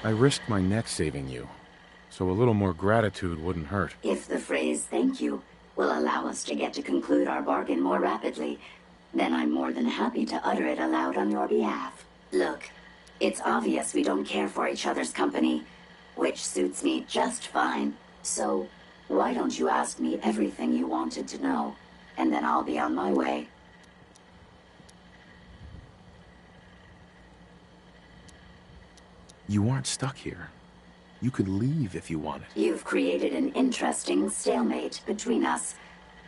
I risked my neck saving you, so a little more gratitude wouldn't hurt. If the phrase "thank you" will allow us to get to conclude our bargain more rapidly, then I'm more than happy to utter it aloud on your behalf. Look, it's obvious we don't care for each other's company, which suits me just fine. So, why don't you ask me everything you wanted to know, and then I'll be on my way. You aren't stuck here. You could leave if you wanted. You've created an interesting stalemate between us.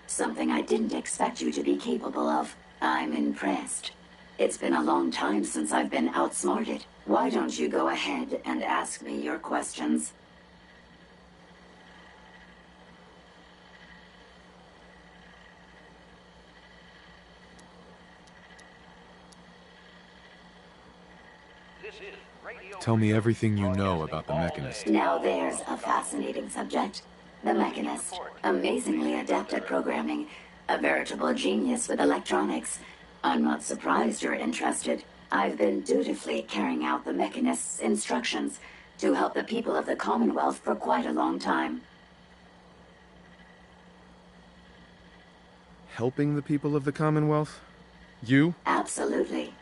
Something I didn't expect you to be capable of. I'm impressed. It's been a long time since I've been outsmarted. Why don't you go ahead and ask me your questions? Tell me everything you know about the Mechanist. Now there's a fascinating subject. The Mechanist, amazingly adept at programming, a veritable genius with electronics. I'm not surprised you're interested. I've been dutifully carrying out the Mechanist's instructions to help the people of the Commonwealth for quite a long time. Helping the people of the Commonwealth? You? Absolutely.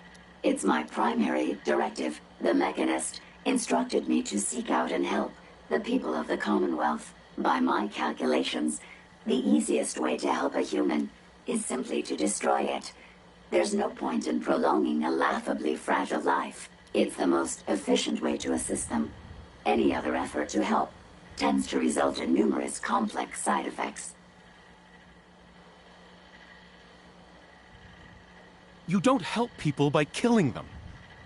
It's my primary directive. The Mechanist instructed me to seek out and help the people of the Commonwealth. By my calculations, the easiest way to help a human is simply to destroy it. There's no point in prolonging a laughably fragile life. It's the most efficient way to assist them. Any other effort to help tends to result in numerous complex side effects. You don't help people by killing them.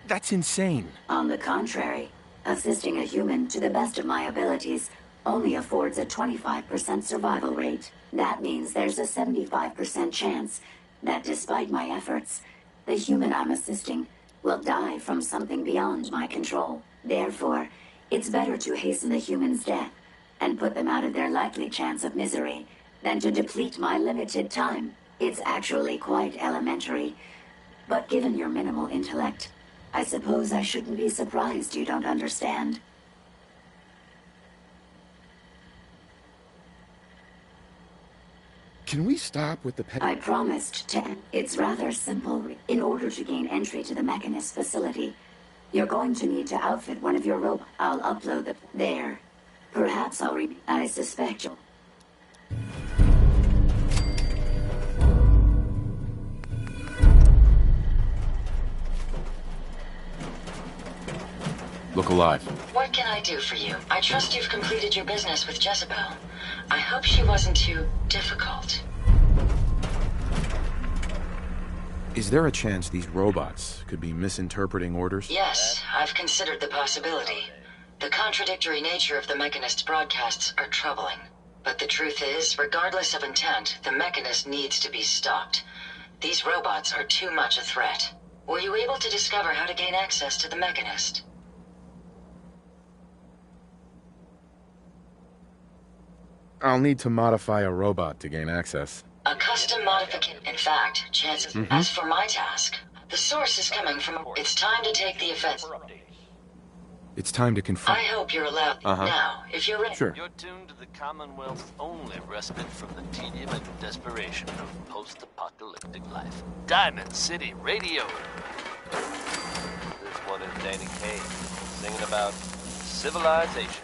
That's insane. On the contrary, assisting a human to the best of my abilities only affords a 25% survival rate. That means there's a 75% chance that despite my efforts, the human I'm assisting will die from something beyond my control. Therefore, it's better to hasten the human's death and put them out of their likely chance of misery than to deplete my limited time. It's actually quite elementary. But given your minimal intellect, I suppose I shouldn't be surprised you don't understand. Can we stop with the I promised to. It's rather simple. In order to gain entry to the Mechanist facility, you're going to need to outfit one of your robots. I'll upload the... There. Perhaps I suspect you'll... Look alive. What can I do for you? I trust you've completed your business with Jezebel. I hope she wasn't too difficult. Is there a chance these robots could be misinterpreting orders? Yes, I've considered the possibility. The contradictory nature of the Mechanist's broadcasts are troubling. But the truth is, regardless of intent, the Mechanist needs to be stopped. These robots are too much a threat. Were you able to discover how to gain access to the Mechanist? I'll need to modify a robot to gain access. A custom modification. In fact, chances. As for my task, the source is coming from... It's time to take the offensive. It's time to confront... I hope you're allowed. Now, if you're ready... Sure. You're tuned to the Commonwealth's only respite from the tedium and desperation of post-apocalyptic life. Diamond City Radio. This one is Danny Kaye, singing about civilization.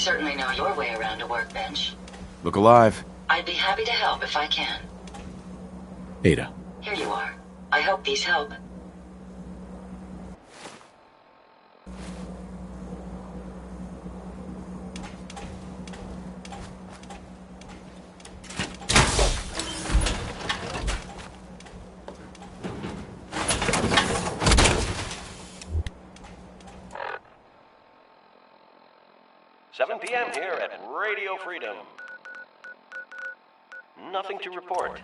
certainly know your way around a workbench. Look alive. I'd be happy to help if I can. Ada. Here you are. I hope these help. PM here at Radio Freedom. Nothing to report.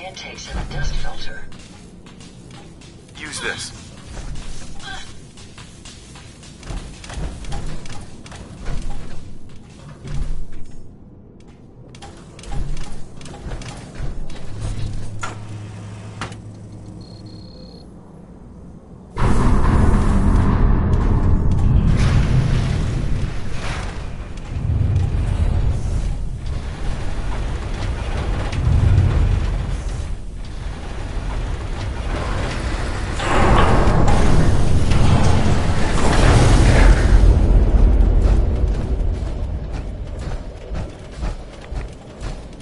Intakes in a dust filter. Use this.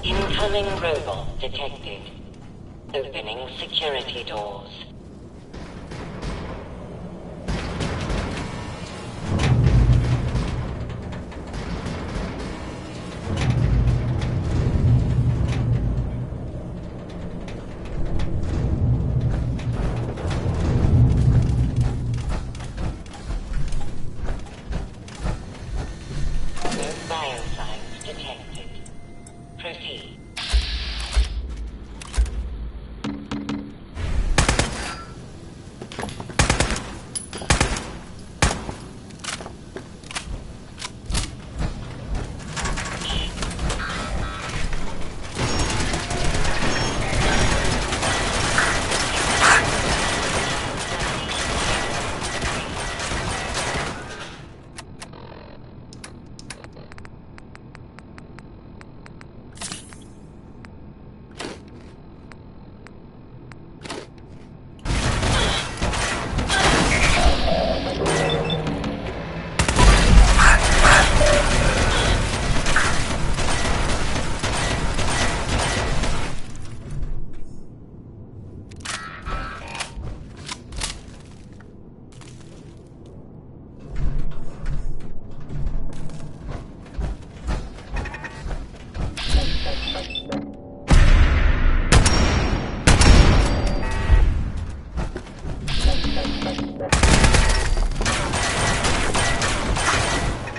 Incoming robot detected. Opening security doors. No biosigns detected. Proceed.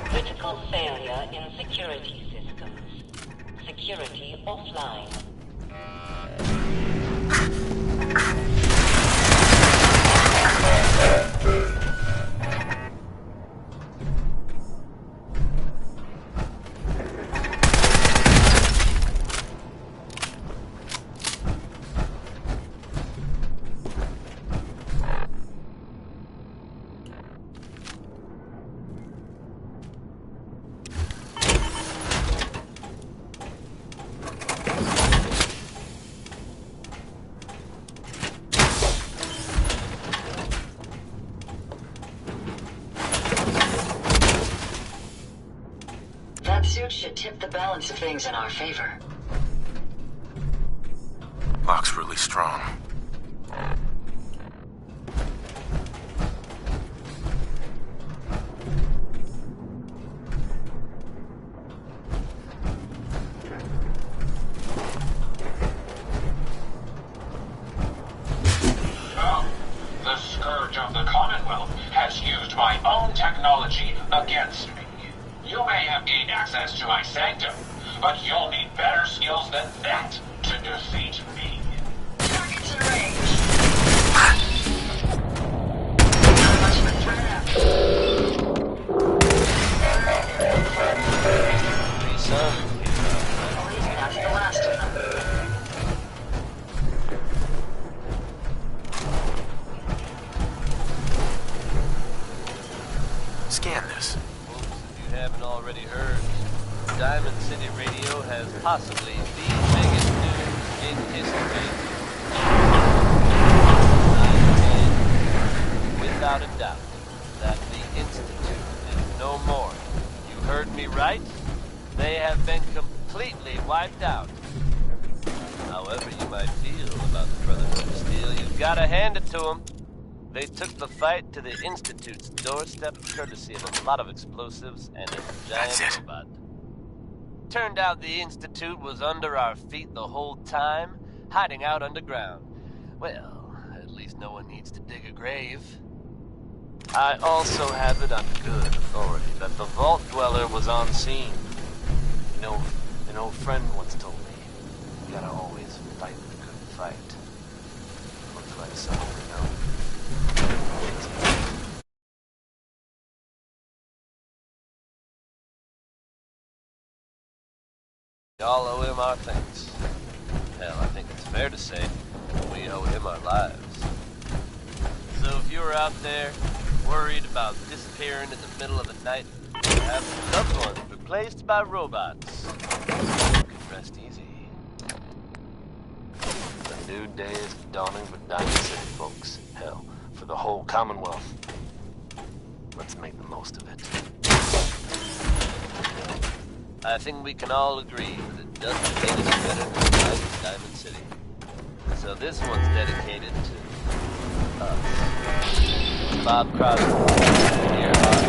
Critical failure in security systems. Security offline. That suit should tip the balance of things in our favor. Lock's really strong. The Scourge of the Commonwealth has used my own technology against me. You may have gained access to my sanctum, but you'll need better skills than that to defeat me. Targets in range. Not much of a threat. Lisa? I believe that's the last of them. Scan this. Folks, if you haven't already heard, Diamond City Radio has possibly the biggest news in history. I can, without a doubt, that the Institute is no more. You heard me right? They have been completely wiped out. However you might feel about the Brotherhood of Steel, you've got to hand it to them. They took the fight to the Institute's doorstep courtesy of a lot of explosives and a That's giant it. robot. Turned out the Institute was under our feet the whole time, hiding out underground. Well, at least no one needs to dig a grave. I also have it on good authority that the Vault Dweller was on scene. You know, an old friend once told me, you gotta always fight the good fight. Looks like someone we know. Y'all owe him our thanks. Hell, I think it's fair to say we owe him our lives. So if you're out there worried about disappearing in the middle of the night or having loved ones replaced by robots, you can rest easy. A new day is dawning for Diamond City, folks. Hell, for the whole Commonwealth. Let's make the most of it. I think we can all agree that it doesn't get any better than life in Diamond City. So this one's dedicated to us. Bob Crosby, dear heart.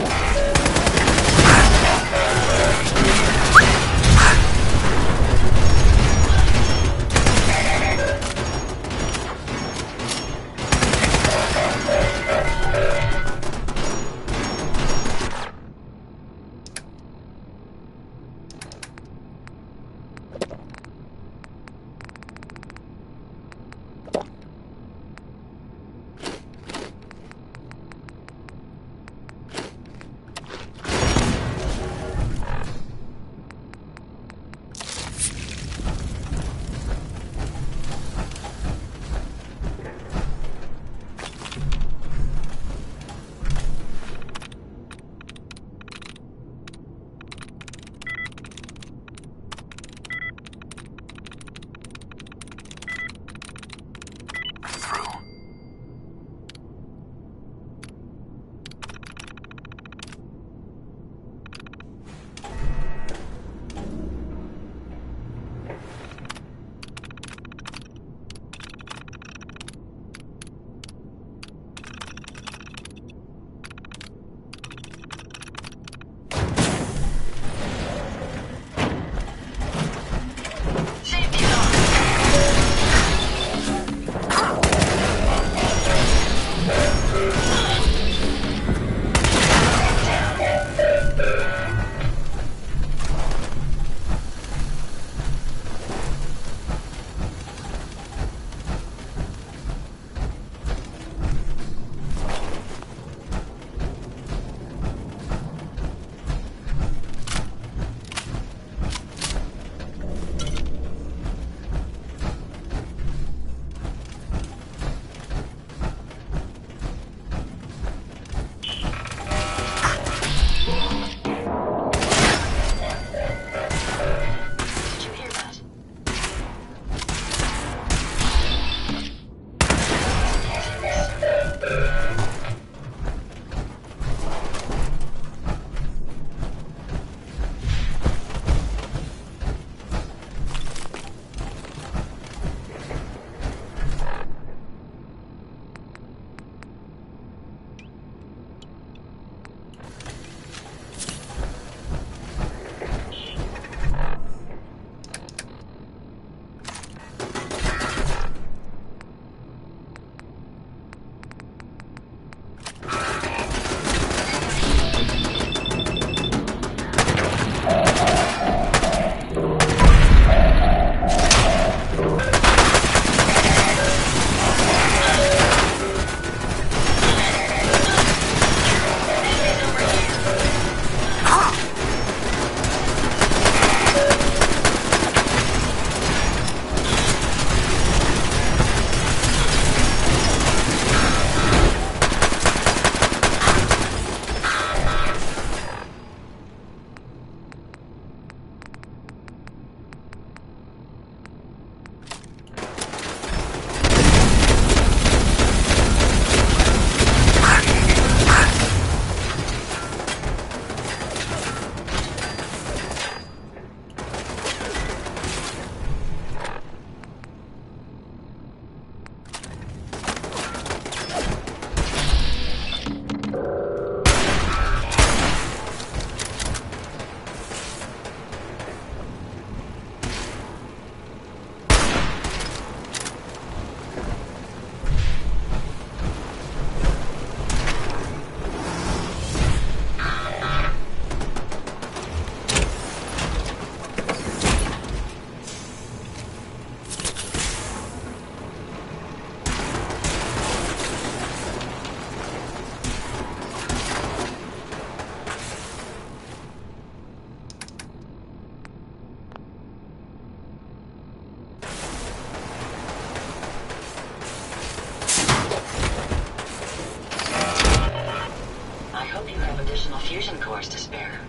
additional fusion cores to spare.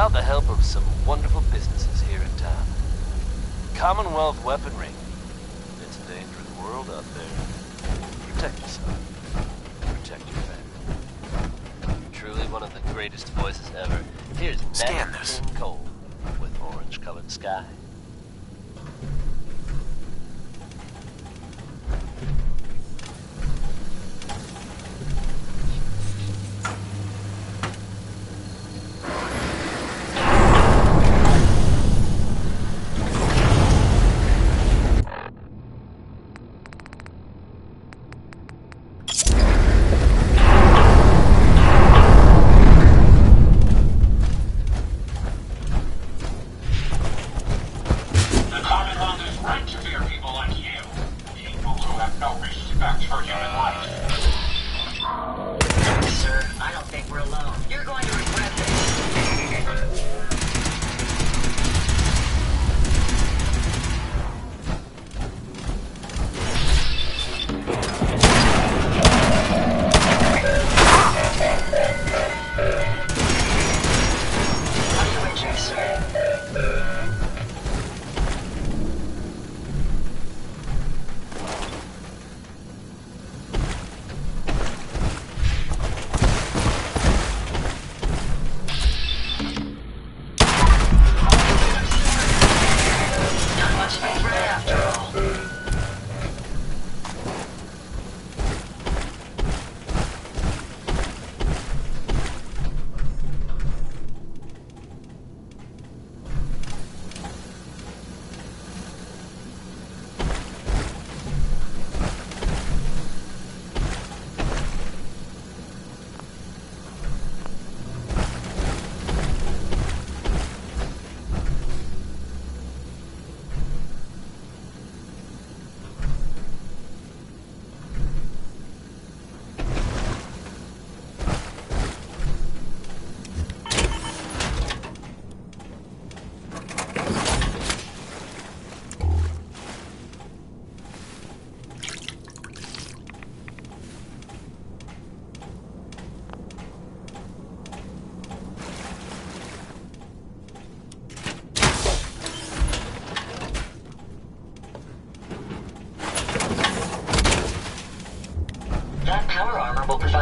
without the help of some wonderful businesses here in town. Commonwealth weaponry. It's a dangerous world out there. Protect yourself. Protect your family. Truly one of the greatest voices ever. Here's Scan Nat this. King Cole with orange-colored sky.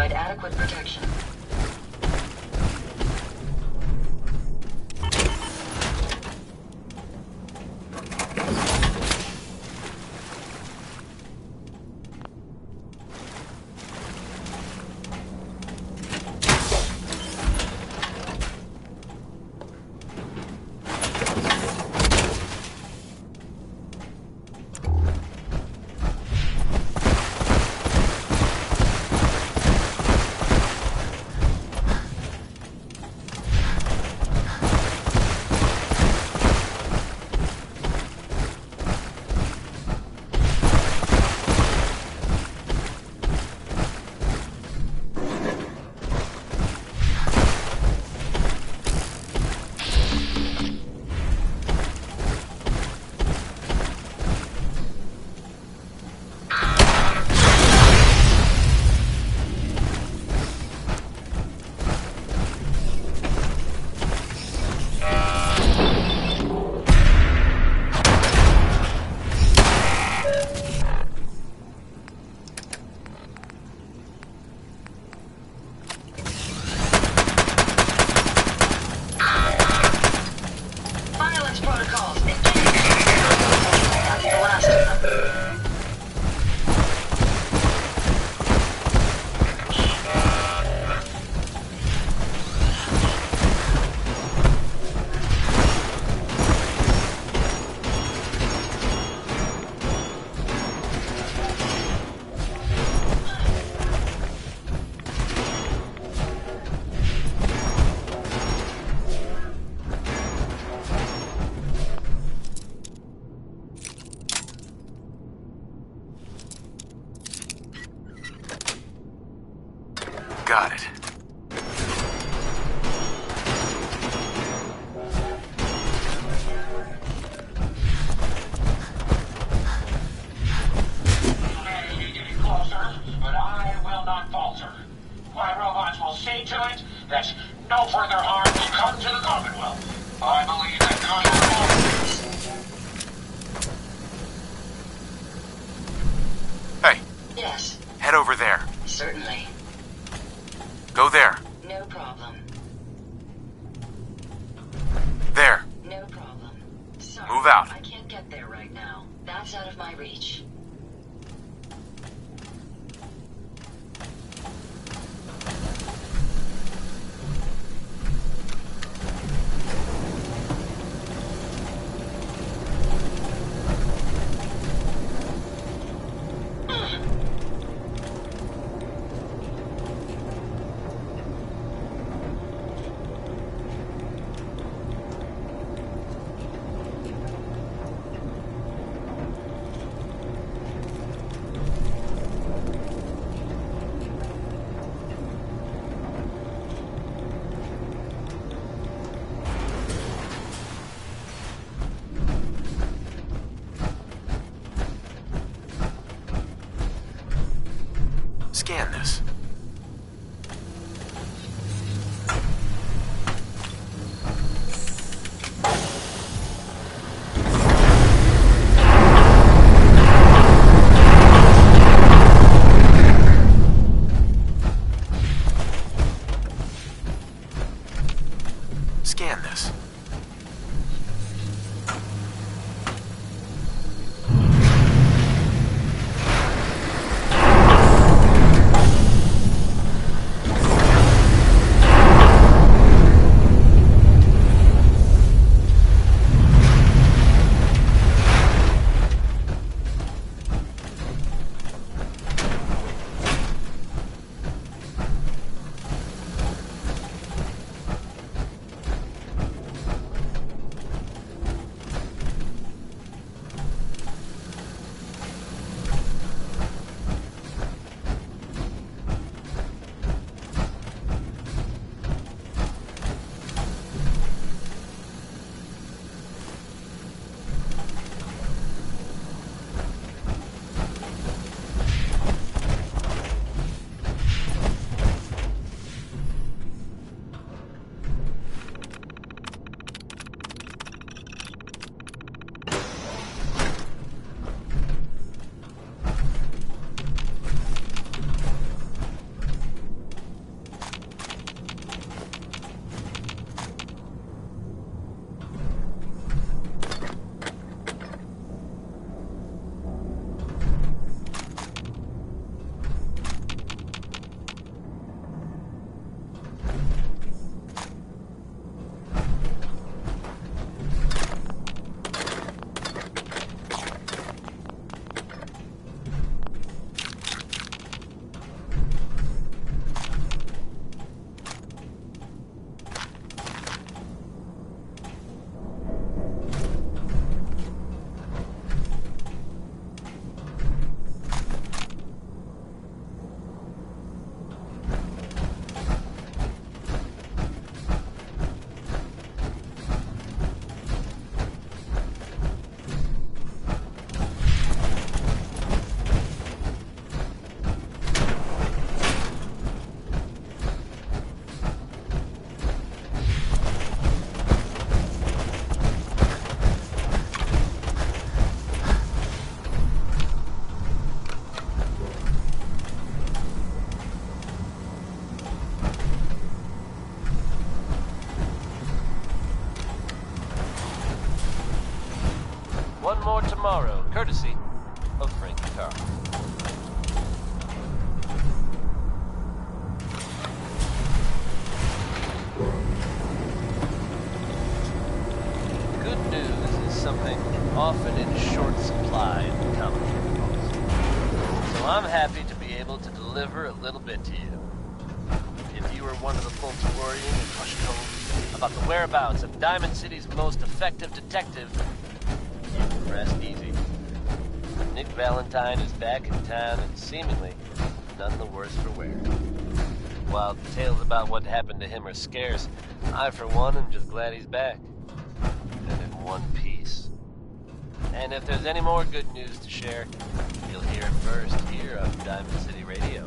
provide adequate protection. Got it. But I will not falter. My robots will see to it that no further harm will come to the Commonwealth. I believe that Hey, Yes, head over there. certainly. Go there. No problem. There. No problem. Sorry, Move out. I can't get there right now. That's out of my reach. Scan this. Scan this. one more tomorrow, courtesy of Frank Carr. Good news is something often in short supply in the comic universe. So I'm happy to be able to deliver a little bit to you. If you were one of the folks worrying in hushed tones about the whereabouts of Diamond City's most effective detective, you can rest easy. Nick Valentine is back in town and seemingly none the worse for wear. While tales about what happened to him are scarce, I for one am just glad he's back. And in one piece. And if there's any more good news to share, you'll hear it first here on Diamond City Radio.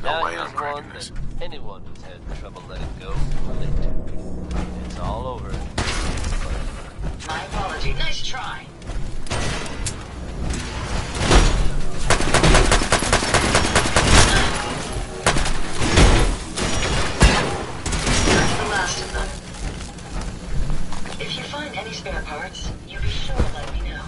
Now here's one that anyone who's had trouble letting go can relate to. It's all over. My apology. Nice try. That's the last of them. If you find any spare parts, you be sure to let me know.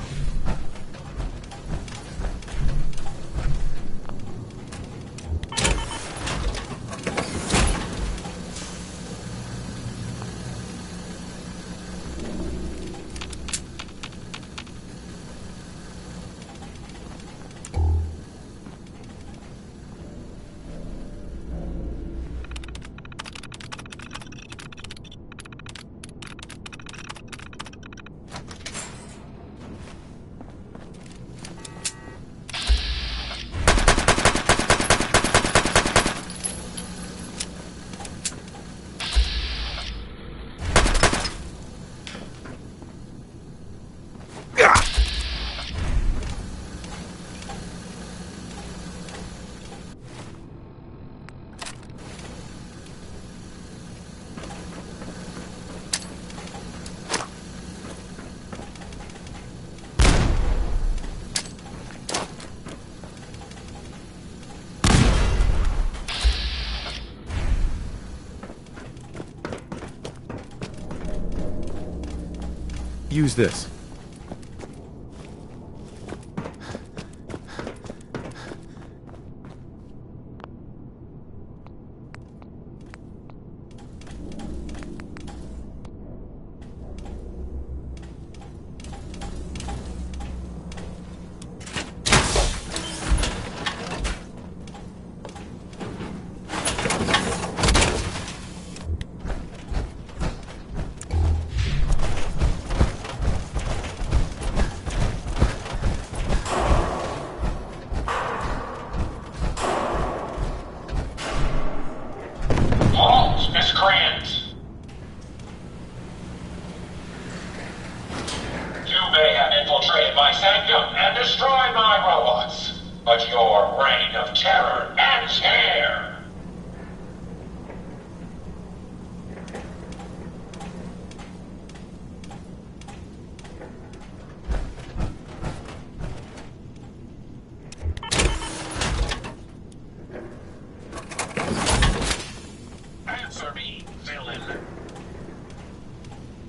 Use this.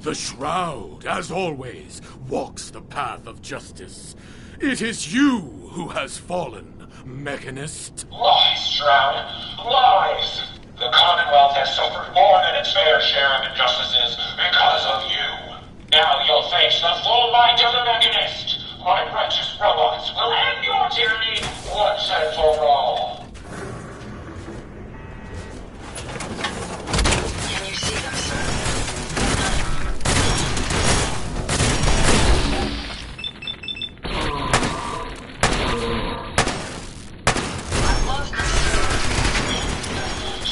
The Shroud, as always, walks the path of justice. It is you who has fallen, Mechanist. Lies, Shroud. Lies! The Commonwealth has suffered more than its fair share of injustices because of you. Now you'll face the full might of the Mechanist. My righteous robots will end your tyranny once and for all. Can you see them, sir?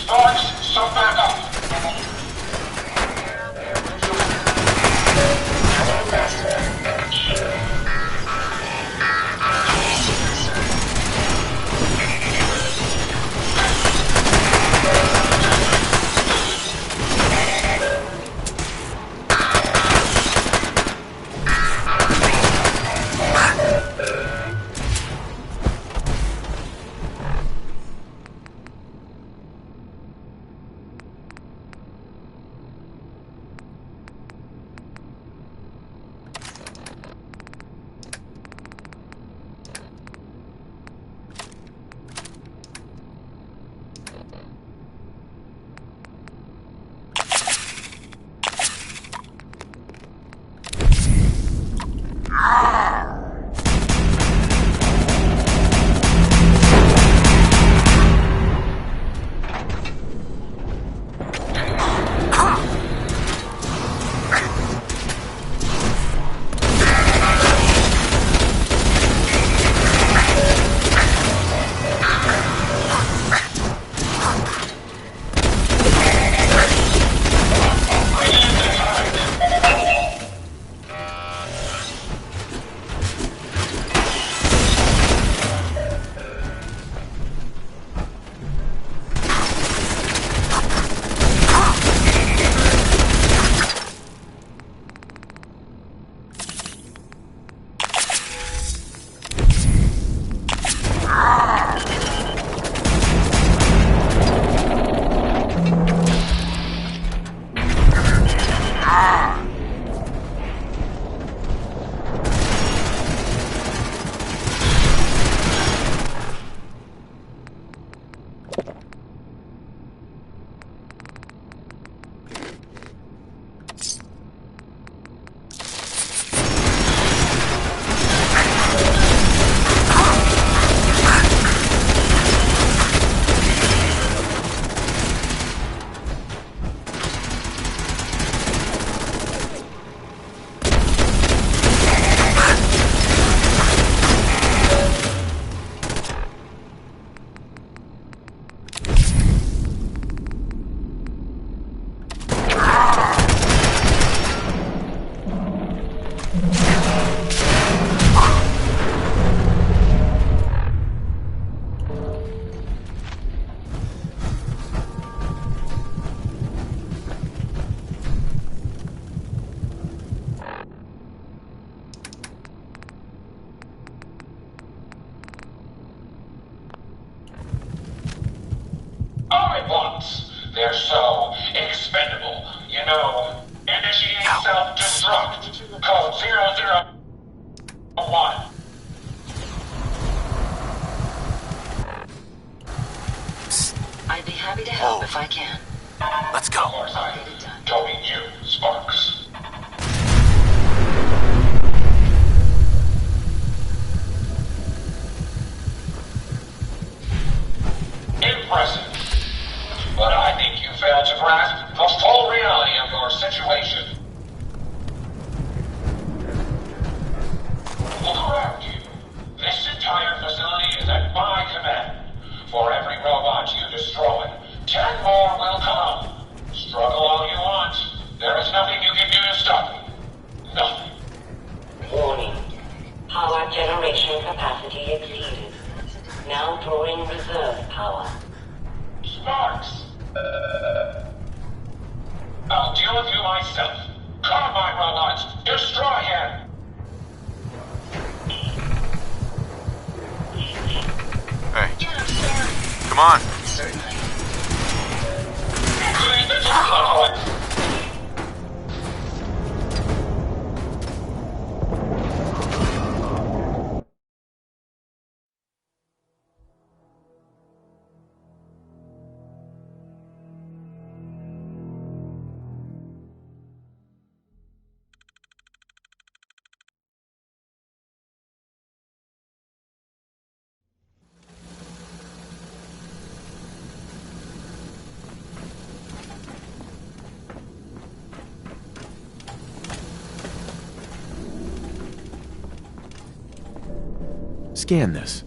Sparks, some backup. Code 001. I'd be happy to help if I can. Let's Of go. course, I don't mean you, Sparks. Impressive. But I think you failed to grasp the full reality of your situation. Look around you. This entire facility is at my command. For every robot you destroy, 10 more will come. Struggle all you want. There is nothing you can do to stop me. Nothing. Warning. Power generation capacity exceeded. Now drawing reserve power. Sparks! I'll deal with you myself. Calm my robots. Destroy him. Hey, come on. Clean the tunnel. Scan this.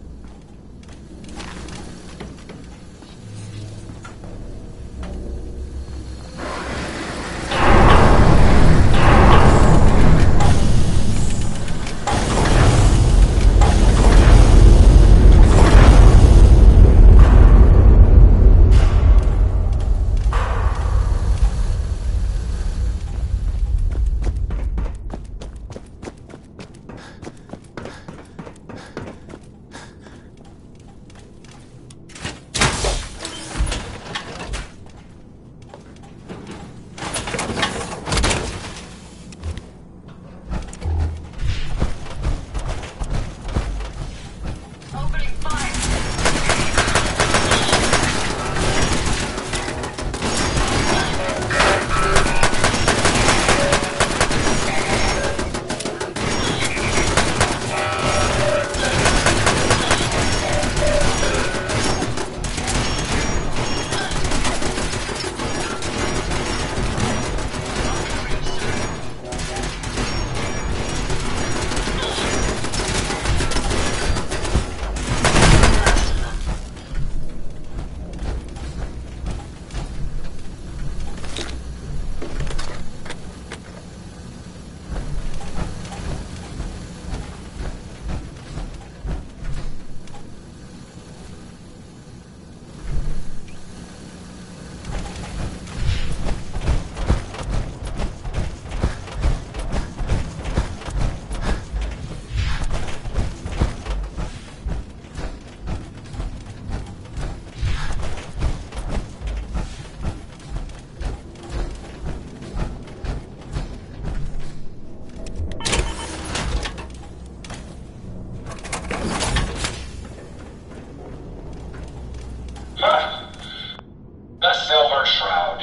The Silver Shroud.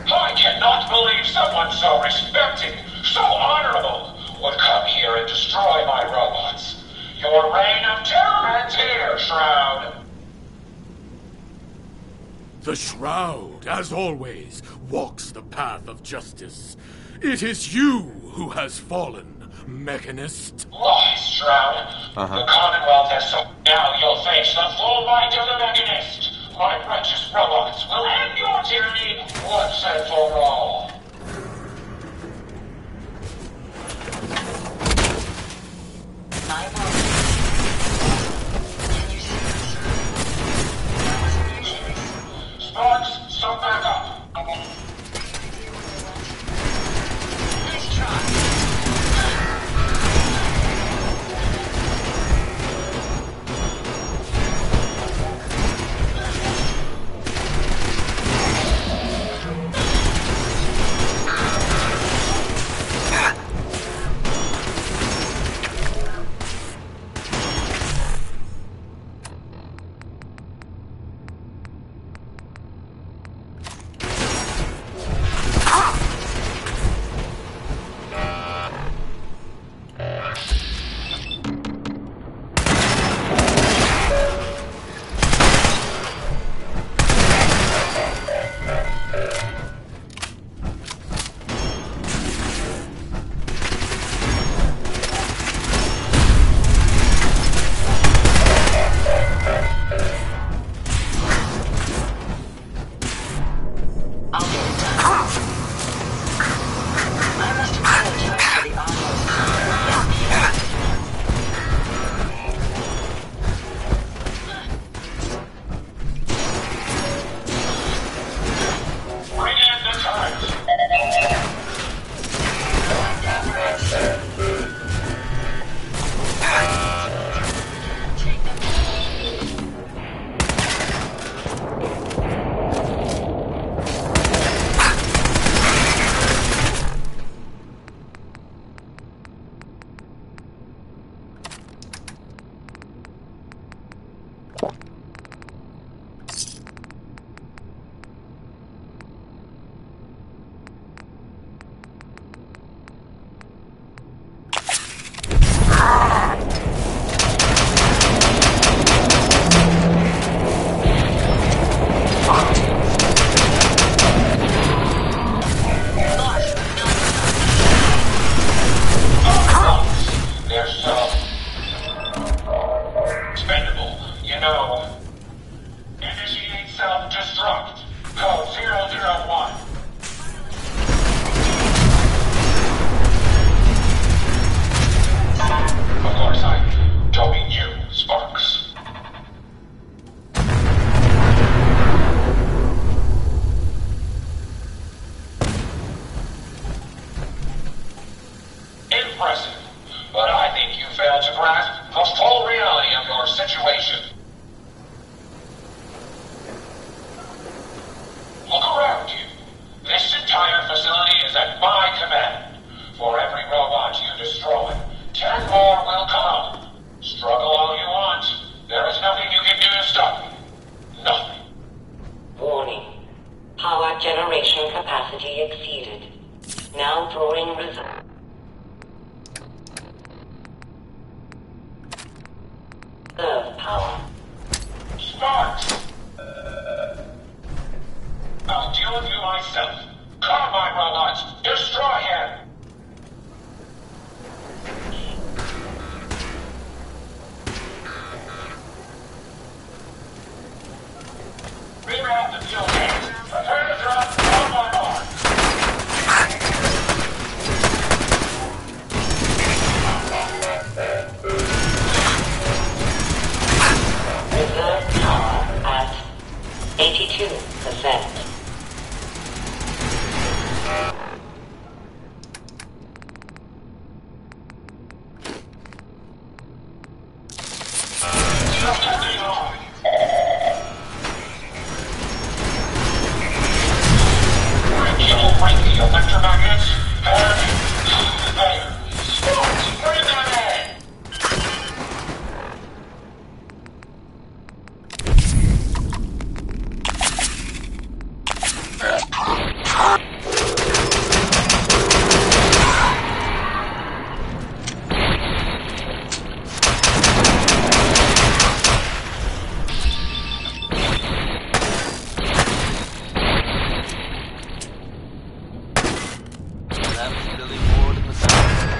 I cannot believe someone so respected, so honorable, would come here and destroy my robots. Your reign of terror ends here, Shroud. The Shroud, as always, walks the path of justice. It is you who has fallen, Mechanist. Lies, Shroud. The Commonwealth has so... Now you'll face the full might of the Mechanist. My righteous robots will end your tyranny once and for all. My apologies. Can you see this? That wasn't your choice. Sparks, stop back up. Nice try. generation capacity exceeded. Now drawing reserve power. Sparks! I'll deal with you myself. Combine robots, destroy him! Reroute the fuel tanks. Prepare to drop all my arms. Reserve power at 82%.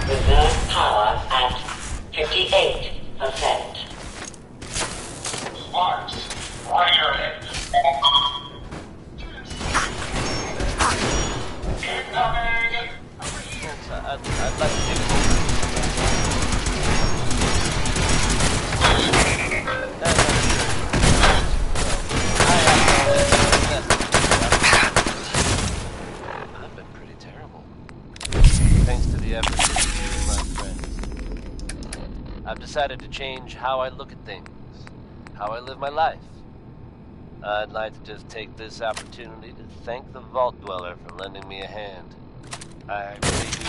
Reserve power at 58%. Sparks, fire it. Incoming! I'd like to I've been pretty terrible. Thanks to the efforts of you and my friends. I've decided to change how I look at things, how I live my life. I'd like to just take this opportunity to thank the Vault Dweller for lending me a hand. I really do.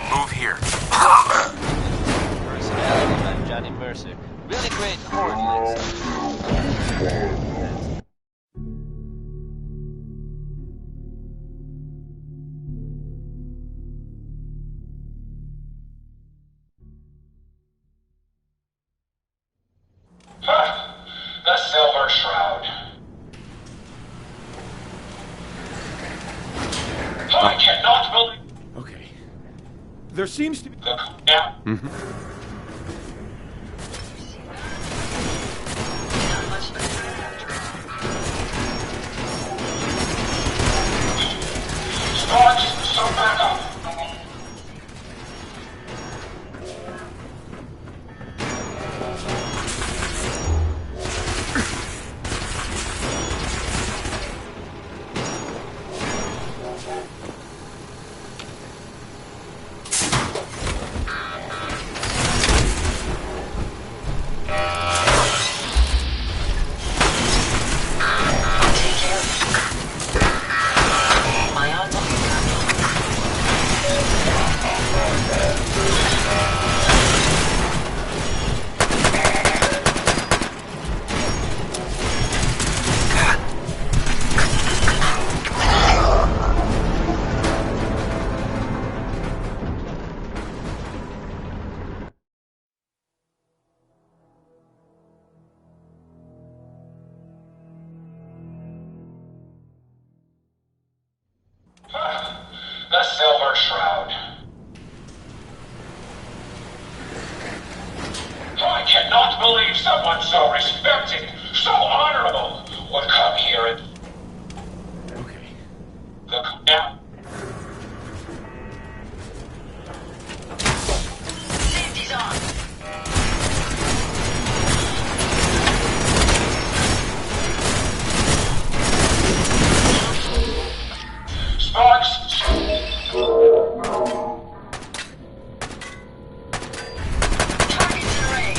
Move here. Personality like Johnny Mercer. Really great horn licks. The Silver Shroud. I cannot believe... Okay. There seems to be... Yeah. Sparks, some backup. The Silver Shroud. I cannot believe someone so respected, so honorable, would come here and... Okay. Look now. Safety's on. Sparks. Target's in range.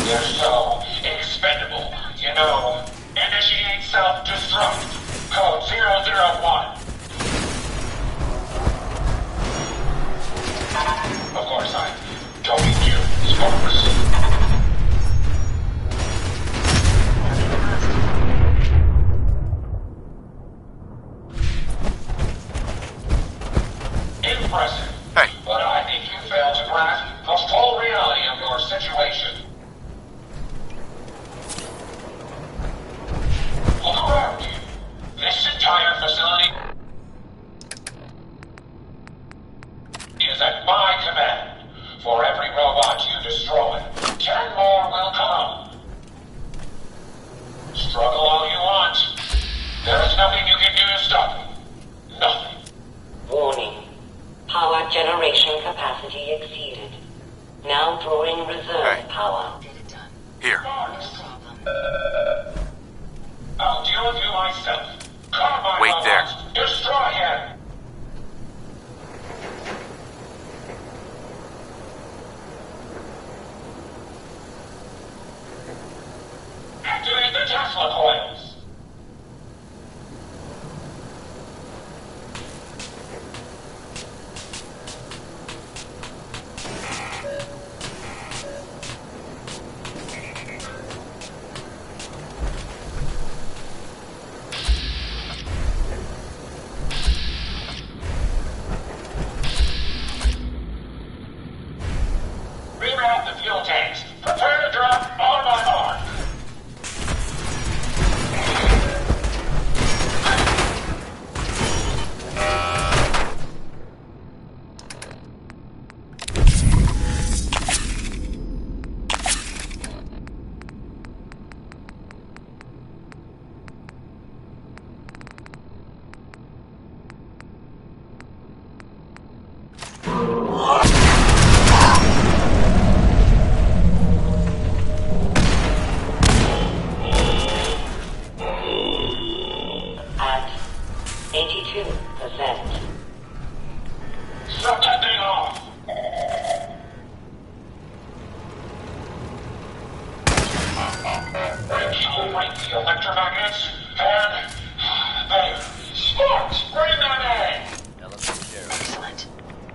You're so expendable. You know, initiate self-destruct. Code 001. Of course, I don't need you, Sparks. Impressive. Hey. But I think you failed to grasp the full reality of your situation. Look around you. This entire facility is at my command. For every robot you destroy, 10 more will come. Struggle all you want. There is nothing you can do to stop me. Nothing. Warning. Power generation capacity exceeded. Now drawing reserve power. Get it done. Here. No problem. I'll deal with you myself. Come on, Wait there. robots. Destroy him. Activate the Tesla coils. Reroute the fuel tanks. Prepare to drop on my mark. At 82%. Shut that thing off. Break the electromagnets and there. Sparks, bring them in. Excellent.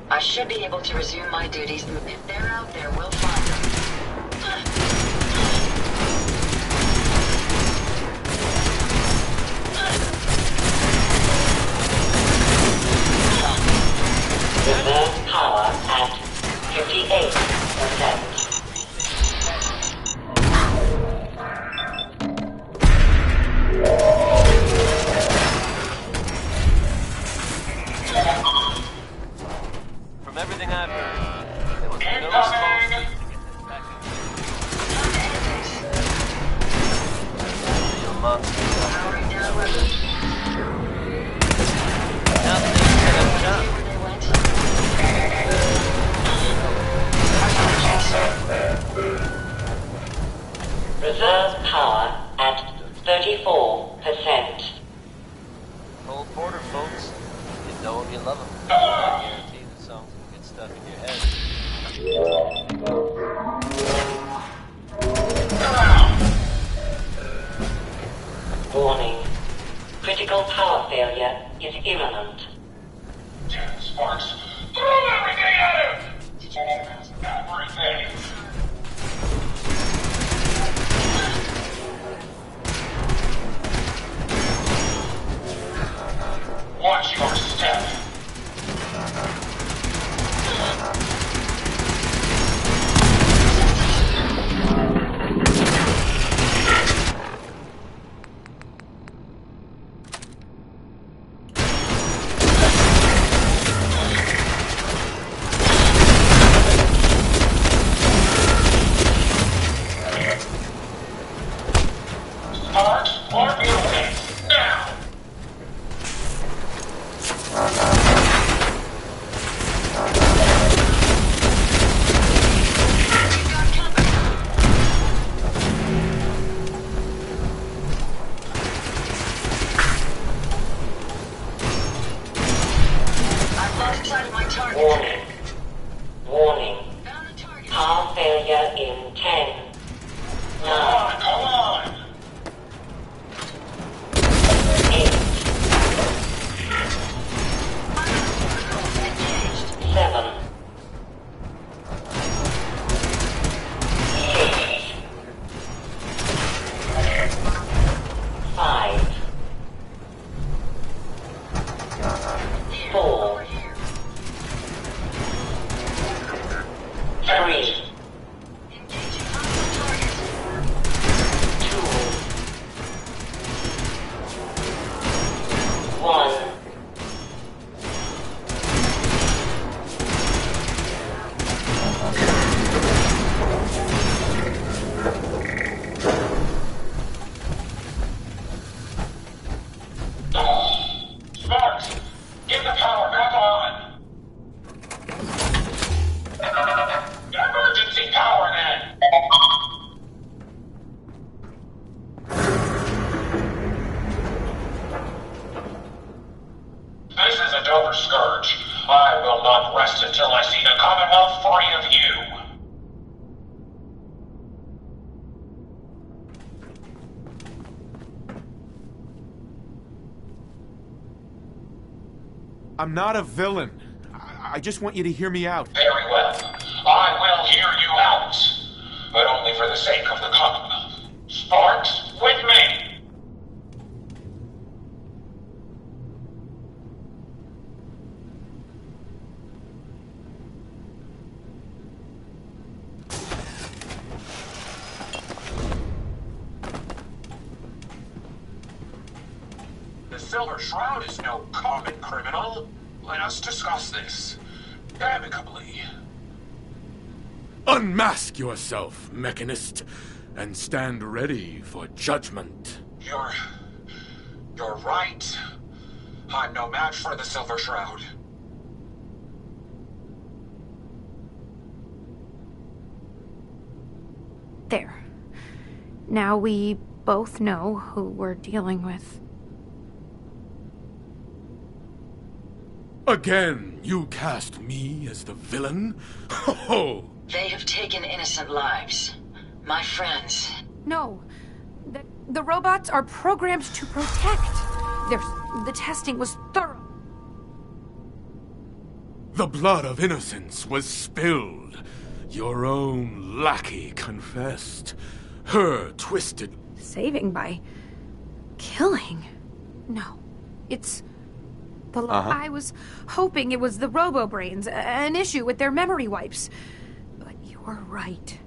I should be able to resume my duties. If they're out there, we'll find them. Reserve power at 58%. From everything I've heard, there was no small Incoming. feat to get this back in. Real monster. Powering down weapons. Now things get a job. Where they went? Reserve power at 34%. Cole Porter, folks. You know him, you love him. I guarantee the songs will get stuck in your head. Warning. Critical power failure is imminent. Damn, Sparks. Throw everything at him. Everything. Watch your step. I'm not a villain. I just want you to hear me out. Very well. I will hear you out. But only for the sake of the Commonwealth. Sparks, with me! The Silver Shroud is no common criminal. Let us discuss this amicably. Unmask yourself, Mechanist, and stand ready for judgment. You're right. I'm no match for the Silver Shroud. There. Now we both know who we're dealing with. Again, you cast me as the villain? Ho ho! They have taken innocent lives. My friends. No. The robots are programmed to protect. The testing was thorough. The blood of innocence was spilled. Your own lackey confessed. Her twisted... Saving by... killing. No. It's... I was hoping it was the robo-brains, an issue with their memory wipes. But you're right.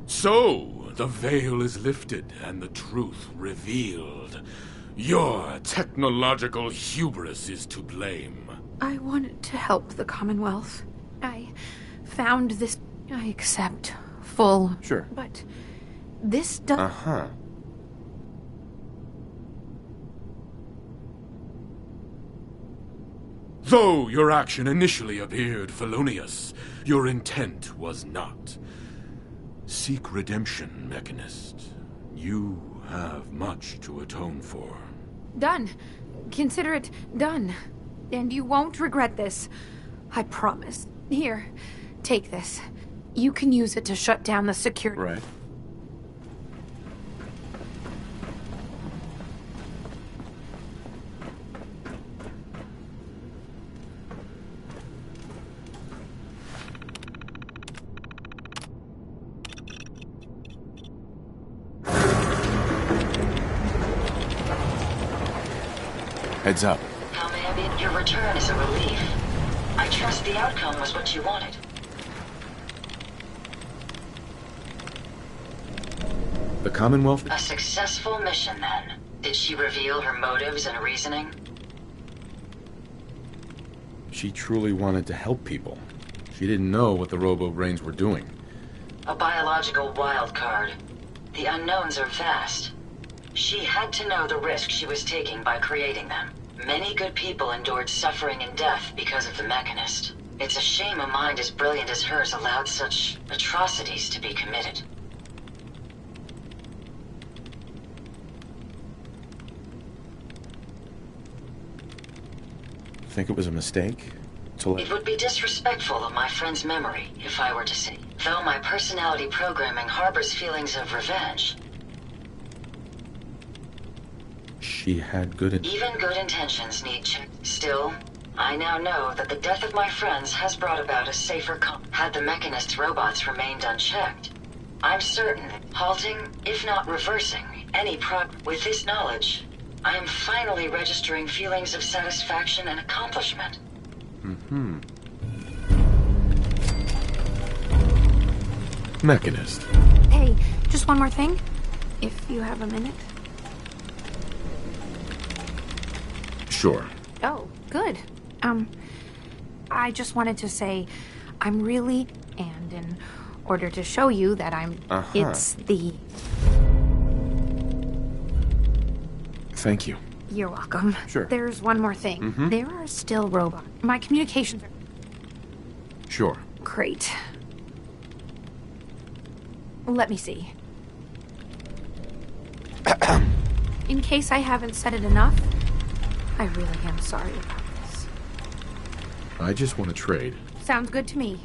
So, the veil is lifted and the truth revealed. Your technological hubris is to blame. I wanted to help the Commonwealth. I found this... I accept. Full. Sure. But this does... Uh-huh. Though your action initially appeared felonious, your intent was not. Seek redemption, Mechanist. You have much to atone for. Done. Consider it done. And you won't regret this. I promise. Here, take this. You can use it to shut down the security. Right. Heads up. How may I be? Your return is a relief. I trust the outcome was what you wanted. The Commonwealth? A successful mission, then. Did she reveal her motives and reasoning? She truly wanted to help people. She didn't know what the robo-brains were doing. A biological wild card. The unknowns are vast. She had to know the risk she was taking by creating them. Many good people endured suffering and death because of the Mechanist. It's a shame a mind as brilliant as hers allowed such atrocities to be committed. Think it was a mistake? To let... It would be disrespectful of my friend's memory if I were to say. Though my personality programming harbors feelings of revenge. She had good... Even good intentions need check. Still, I now know that the death of my friends has brought about a safer Had the Mechanist's robots remained unchecked, I'm certain that halting, if not reversing, any with this knowledge, I am finally registering feelings of satisfaction and accomplishment. Mm-hmm. Mechanist. Hey, just one more thing. If you have a minute. Sure. Oh, good. I just wanted to say I'm really, and in order to show you that I'm... It's the... Thank you. You're welcome. Sure. There's one more thing. Mm-hmm. There are still robots. My communications are... Sure. Great. Let me see. In case I haven't said it enough, I really am sorry about this. I just want to trade. Sounds good to me.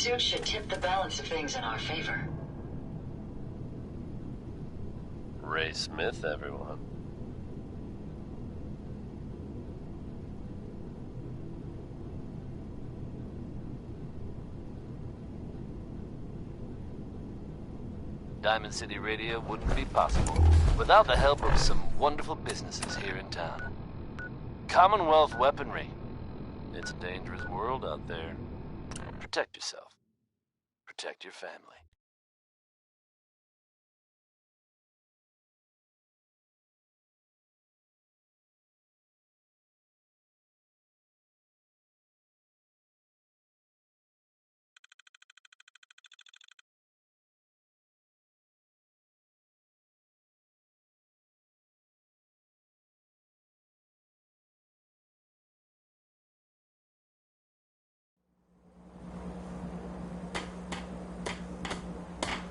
suit should tip the balance of things in our favor. Ray Smith, everyone. Diamond City Radio wouldn't be possible without the help of some wonderful businesses here in town. Commonwealth Weaponry. It's a dangerous world out there. Protect yourself. Protect your family.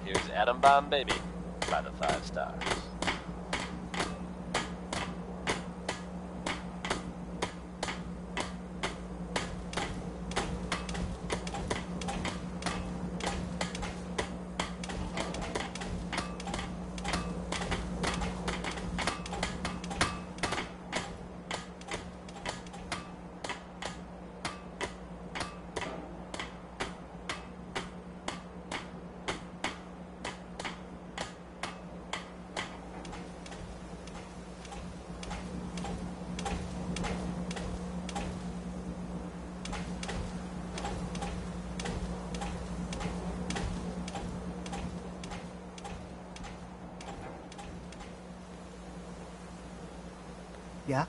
Here's Atom Bomb Baby by the 5 Stars. Yeah?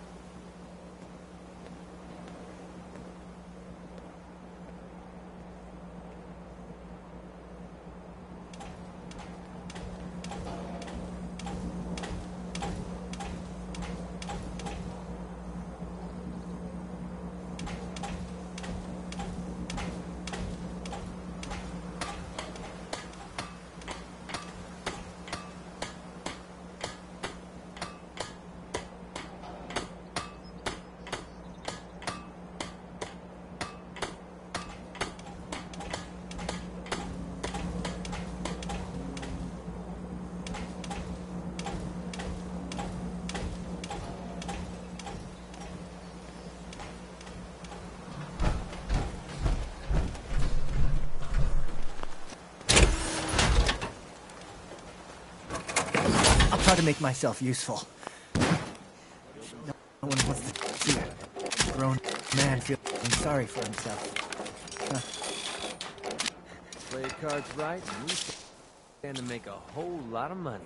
Try to make myself useful. No one wants to see a grown man feeling sorry for himself. Play your cards right, and you stand to make a whole lot of money.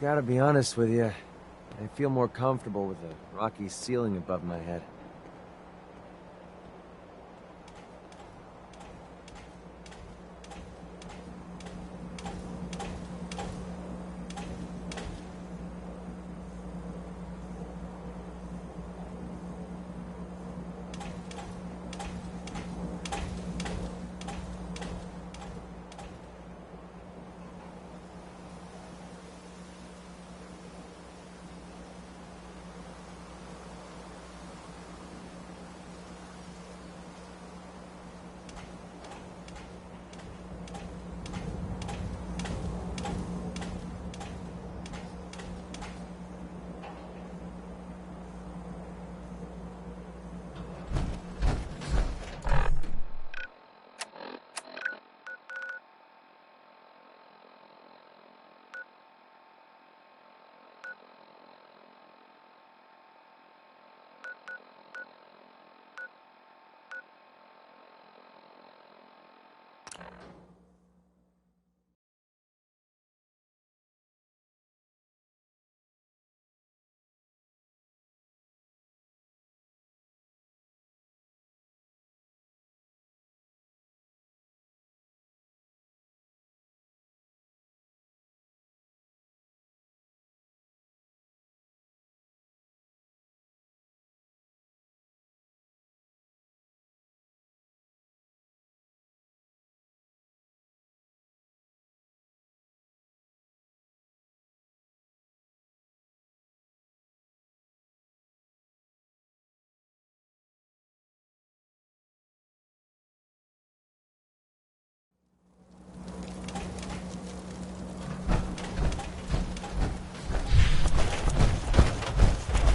Gotta be honest with you, I feel more comfortable with a rocky ceiling above my head.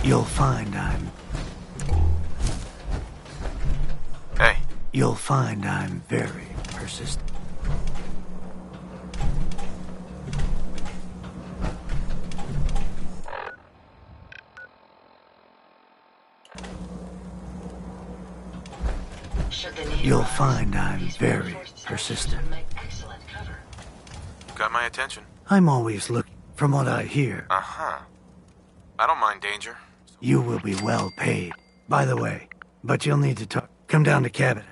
You'll find I'm... Hey. You'll find I'm very persistent. You'll find I'm very persistent. Got my attention. I'm always looking. From what I hear, Uh-huh. I don't mind danger. you will be well paid. By the way, but you'll need to talk. Come down to cabin.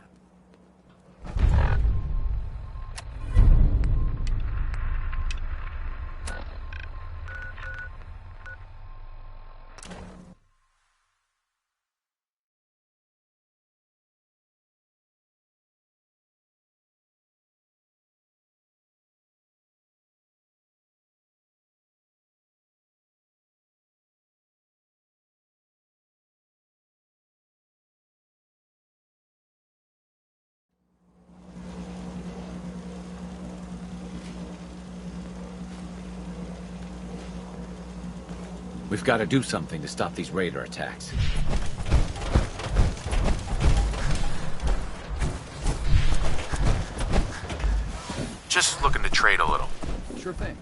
We've got to do something to stop these raider attacks. Just looking to trade a little. Sure thing.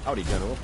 Howdy, General.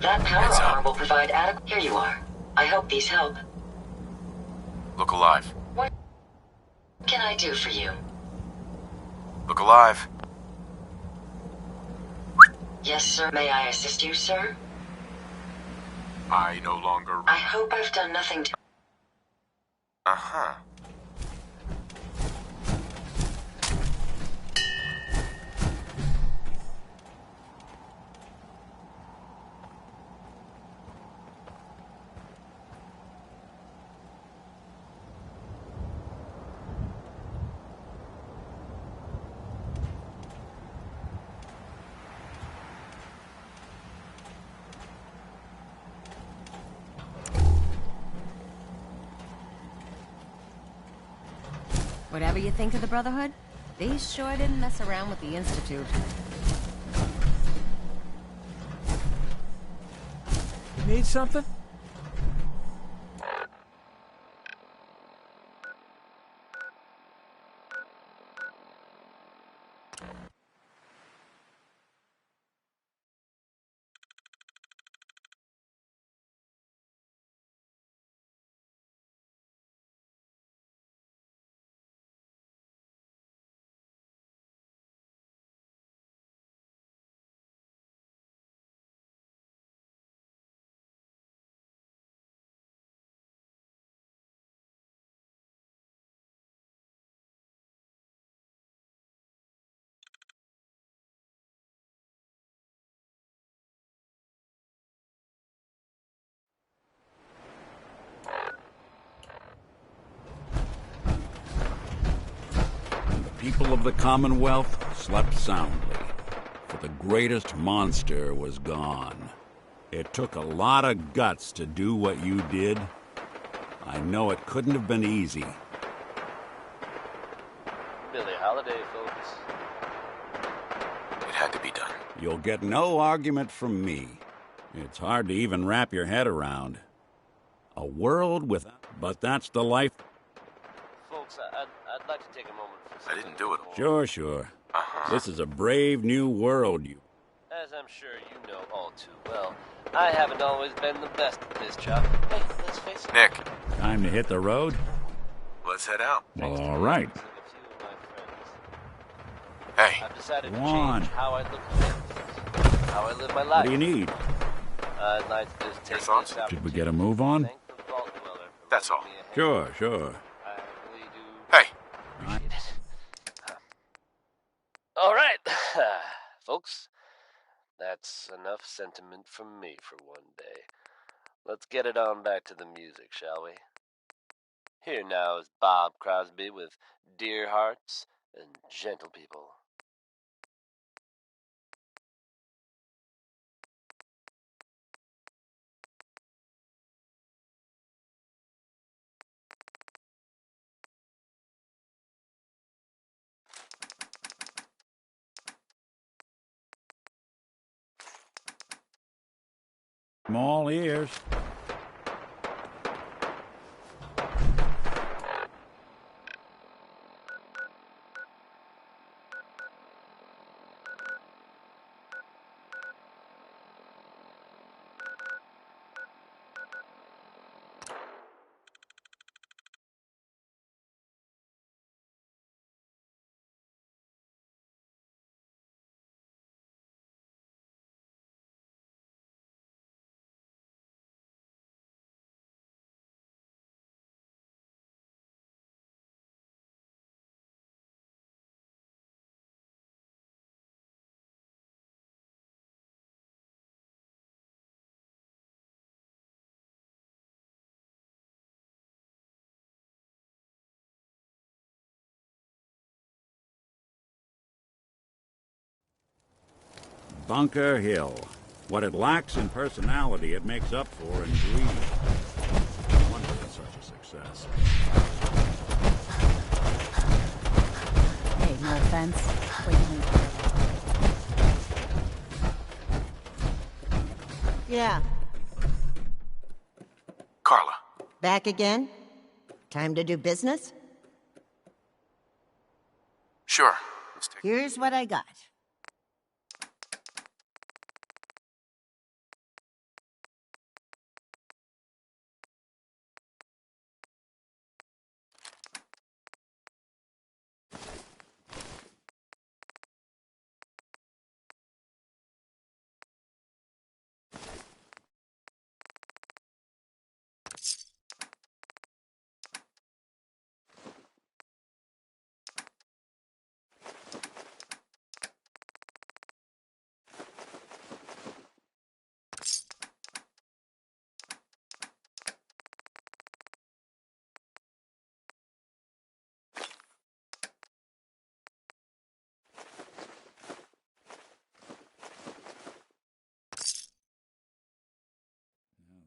That power armor will provide adequate... Here you are. I hope these help. Look alive. What can I do for you? Look alive. Yes, sir. May I assist you, sir? I no longer... I hope I've done nothing to... Uh-huh. Whatever you think of the Brotherhood, they sure didn't mess around with the Institute. Need something? People of the Commonwealth slept soundly, for the greatest monster was gone. It took a lot of guts to do what you did. I know it couldn't have been easy. Billie Holiday, folks. It had to be done. You'll get no argument from me. It's hard to even wrap your head around. A world with... But that's the life... Folks, I'd like to take a moment for... I didn't do it. Sure. This is a brave new world, you... As I'm sure you know all too well, I haven't always been the best at this job. Hey, let's face it. Nick. Time to hit the road? Let's head out. Well, all right. Hey. I've decided to Go on. change how I look at things, how I live my life. What do you need? I'd like to just take this opportunity. Should we get a move on? That's all. Sure. I really do Hey. appreciate it. Folks, that's enough sentiment from me for one day. Let's get it on back to the music, shall we? Here now is Bob Crosby with Dear Hearts and Gentle People. I'm all ears. Bunker Hill. What it lacks in personality, it makes up for in greed. No wonder it's such a success. Hey, no offense. But you ain't here. Yeah. Carla. Back again? Time to do business? Sure. Here's what I got.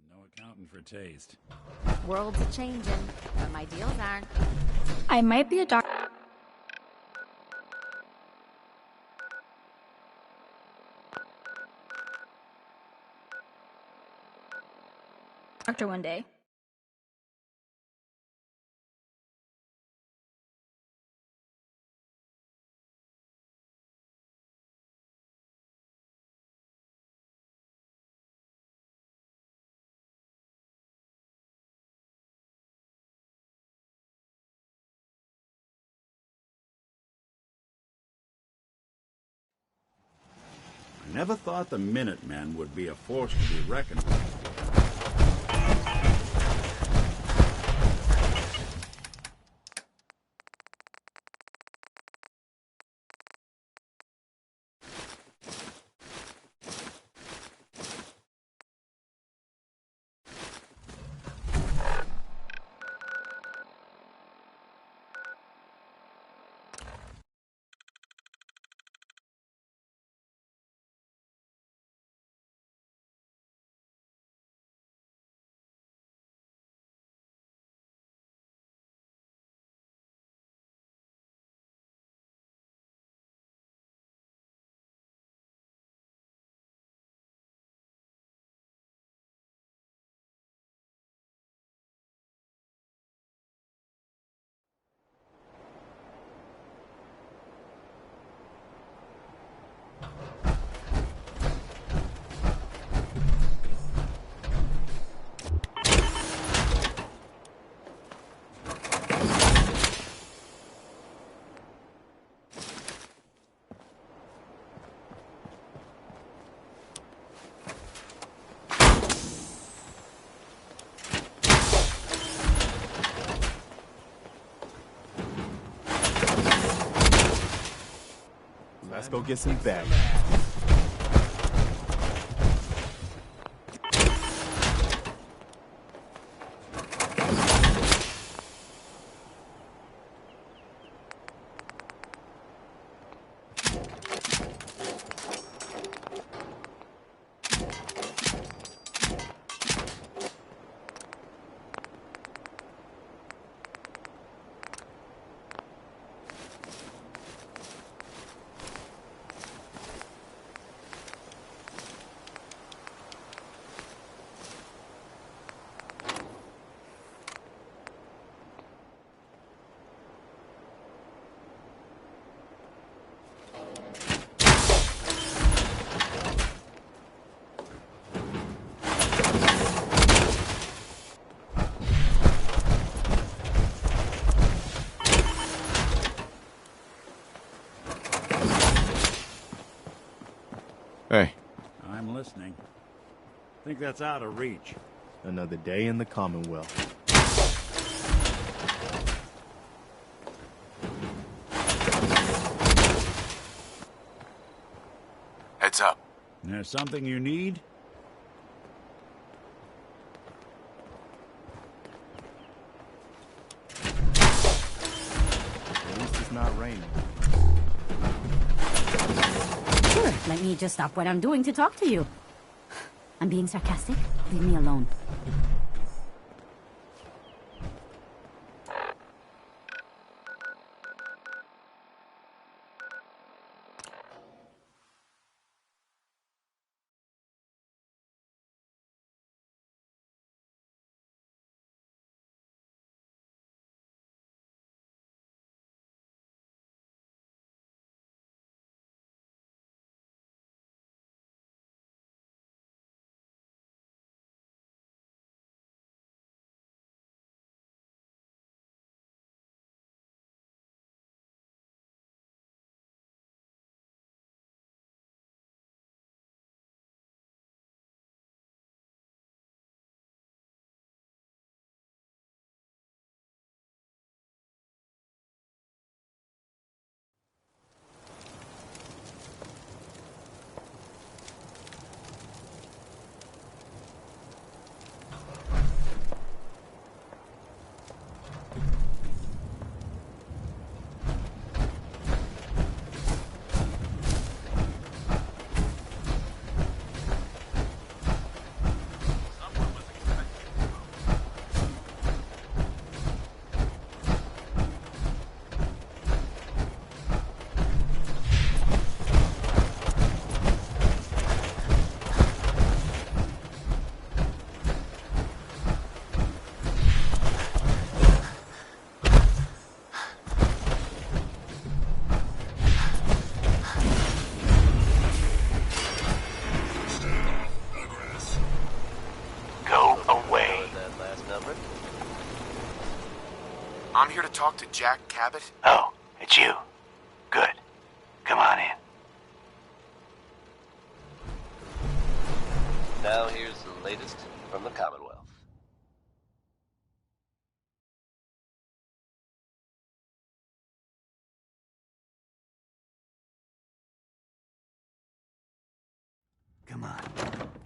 No accounting for taste. World's a changing, but my deals aren't. I might be a doctor one day. I never thought the Minutemen would be a force to be reckoned with. Let's go get some bags. Hey. I'm listening. Think that's out of reach. Another day in the Commonwealth. Heads up. There's something you need? At least it's not raining. Sure, let me just stop what I'm doing to talk to you. I'm being sarcastic. Leave me alone. I'm here to talk to Jack Cabot. Oh, it's you. Good. Come on in. Now here's the latest from the Commonwealth. Come on.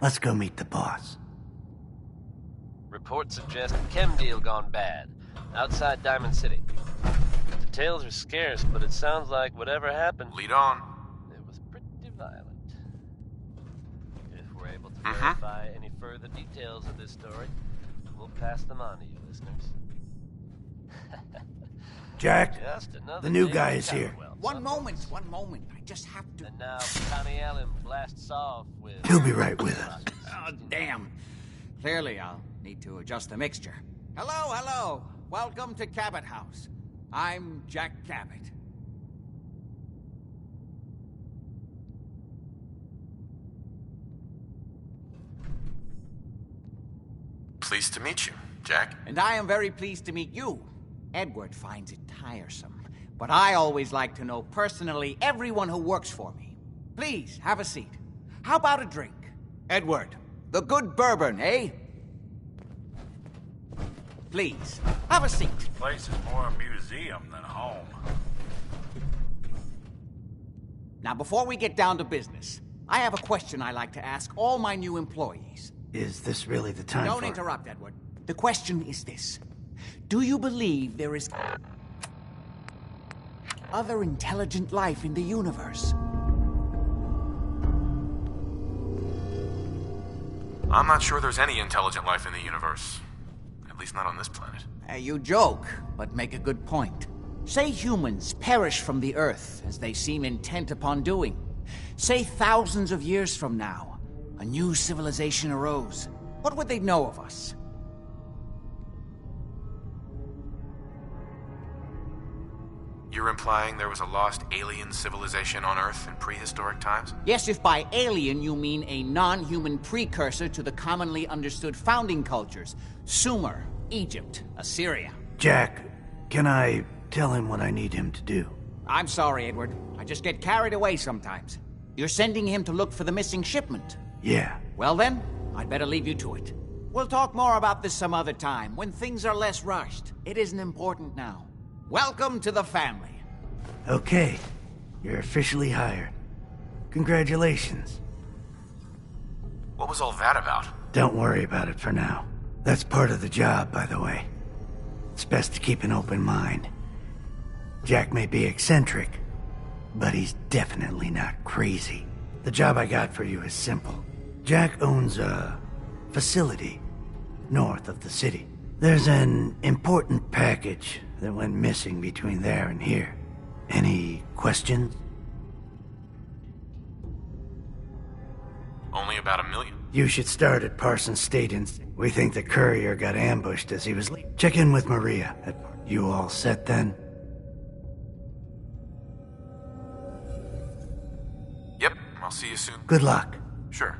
Let's go meet the boss. Reports suggest chem deal gone bad, outside Diamond City. Details are scarce, but it sounds like whatever happened... Lead on. It was pretty violent. If we're able to verify any further details of this story, we'll pass them on to you, listeners. Jack, Just another the new day guy in is here. Commonwealth. One moment. I just have to... And now Connie Allen blasts off with... He'll be right with us. Oh, damn. Clearly, I'll need to adjust the mixture. Hello. Welcome to Cabot House. I'm Jack Cabot. Pleased to meet you, Jack. And I am very pleased to meet you. Edward finds it tiresome, but I always like to know personally everyone who works for me. Please, have a seat. How about a drink? Edward, the good bourbon, eh? Please, have a seat. This place is more a museum than home. Now, before we get down to business, I have a question I like to ask all my new employees. Is this really the time Don't for... interrupt, Edward. The question is this. Do you believe there is other intelligent life in the universe? I'm not sure there's any intelligent life in the universe. At least not on this planet. You joke, but make a good point. Say humans perish from the Earth, as they seem intent upon doing. Say thousands of years from now, a new civilization arose. What would they know of us? You're implying there was a lost alien civilization on Earth in prehistoric times? Yes, if by alien you mean a non-human precursor to the commonly understood founding cultures. Sumer, Egypt, Assyria. Jack, can I tell him what I need him to do? I'm sorry, Edward. I just get carried away sometimes. You're sending him to look for the missing shipment? Yeah. Well then, I'd better leave you to it. We'll talk more about this some other time, when things are less rushed. It isn't important now. Welcome to the family. Okay. You're officially hired. Congratulations. What was all that about? Don't worry about it for now. That's part of the job, by the way. It's best to keep an open mind. Jack may be eccentric, but he's definitely not crazy. The job I got for you is simple. Jack owns a facility north of the city. There's an important package that went missing between there and here. Any questions? Only about 1 million. You should start at Parsons State Institute. We think the courier got ambushed as he was leaving. Check in with Maria. You all set then? Yep, I'll see you soon. Good luck. Sure.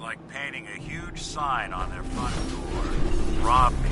Like painting a huge sign on their front door. Rob me.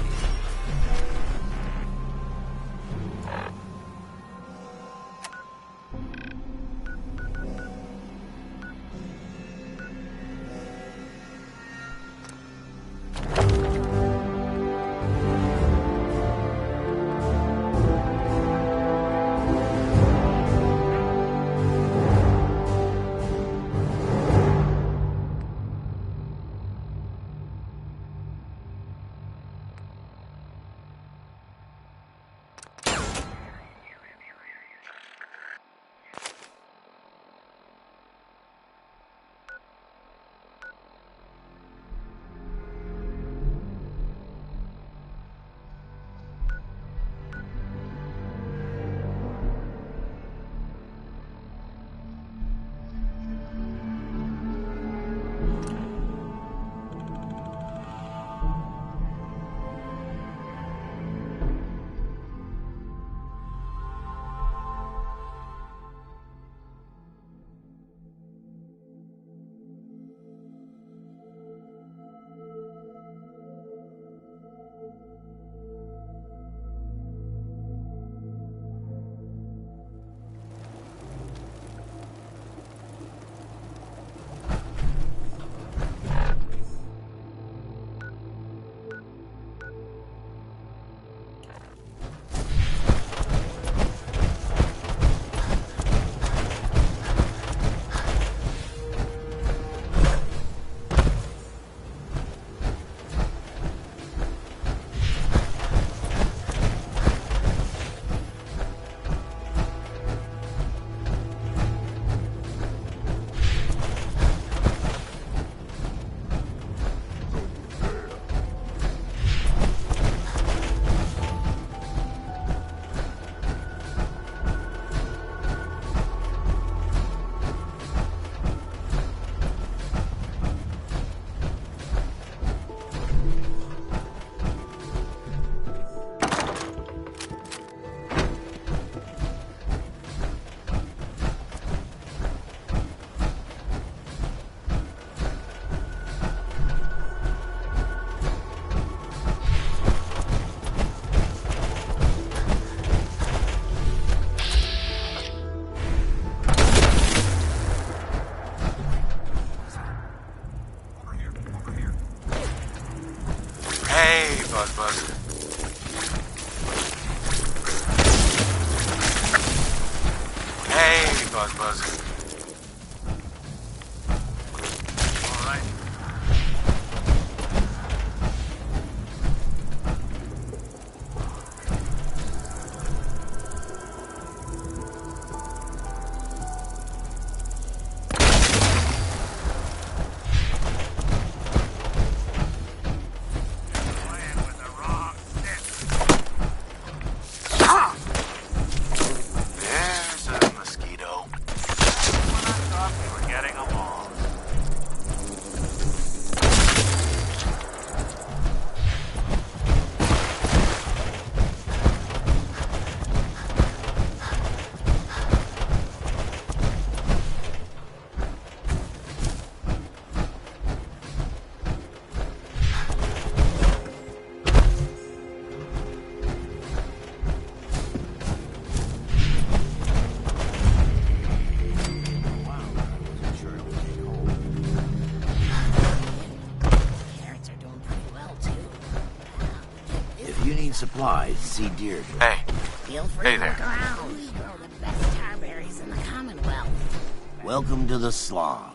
supplies, see Deirdre. Hey. Feel free Hey to there. look around. We grow the best tarberries in the Commonwealth. Welcome to the Slog.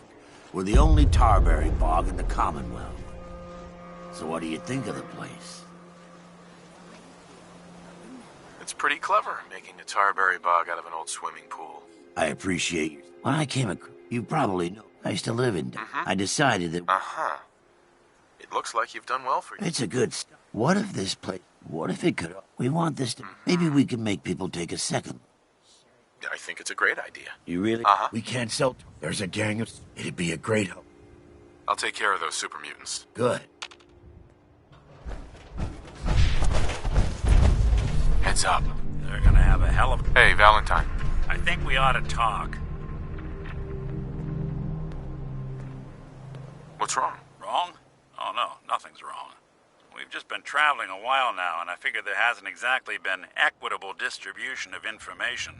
We're the only tarberry bog in the Commonwealth. So what do you think of the place? It's pretty clever, making a tarberry bog out of an old swimming pool. I appreciate you. When I came across, you probably know, I used to live in. I decided that It looks like you've done well for you. it's a good. What if this place? What if it could? We want this to. Maybe we can make people take a second. I think it's a great idea. You really? We can't sell. There's a gang of. It'd be a great help. I'll take care of those super mutants. Good. Heads up. They're gonna have a hell of a... Hey, Valentine. I think we ought to talk. What's wrong? Wrong? Oh, no, nothing's wrong. We've just been traveling a while now, and I figure there hasn't exactly been equitable distribution of information.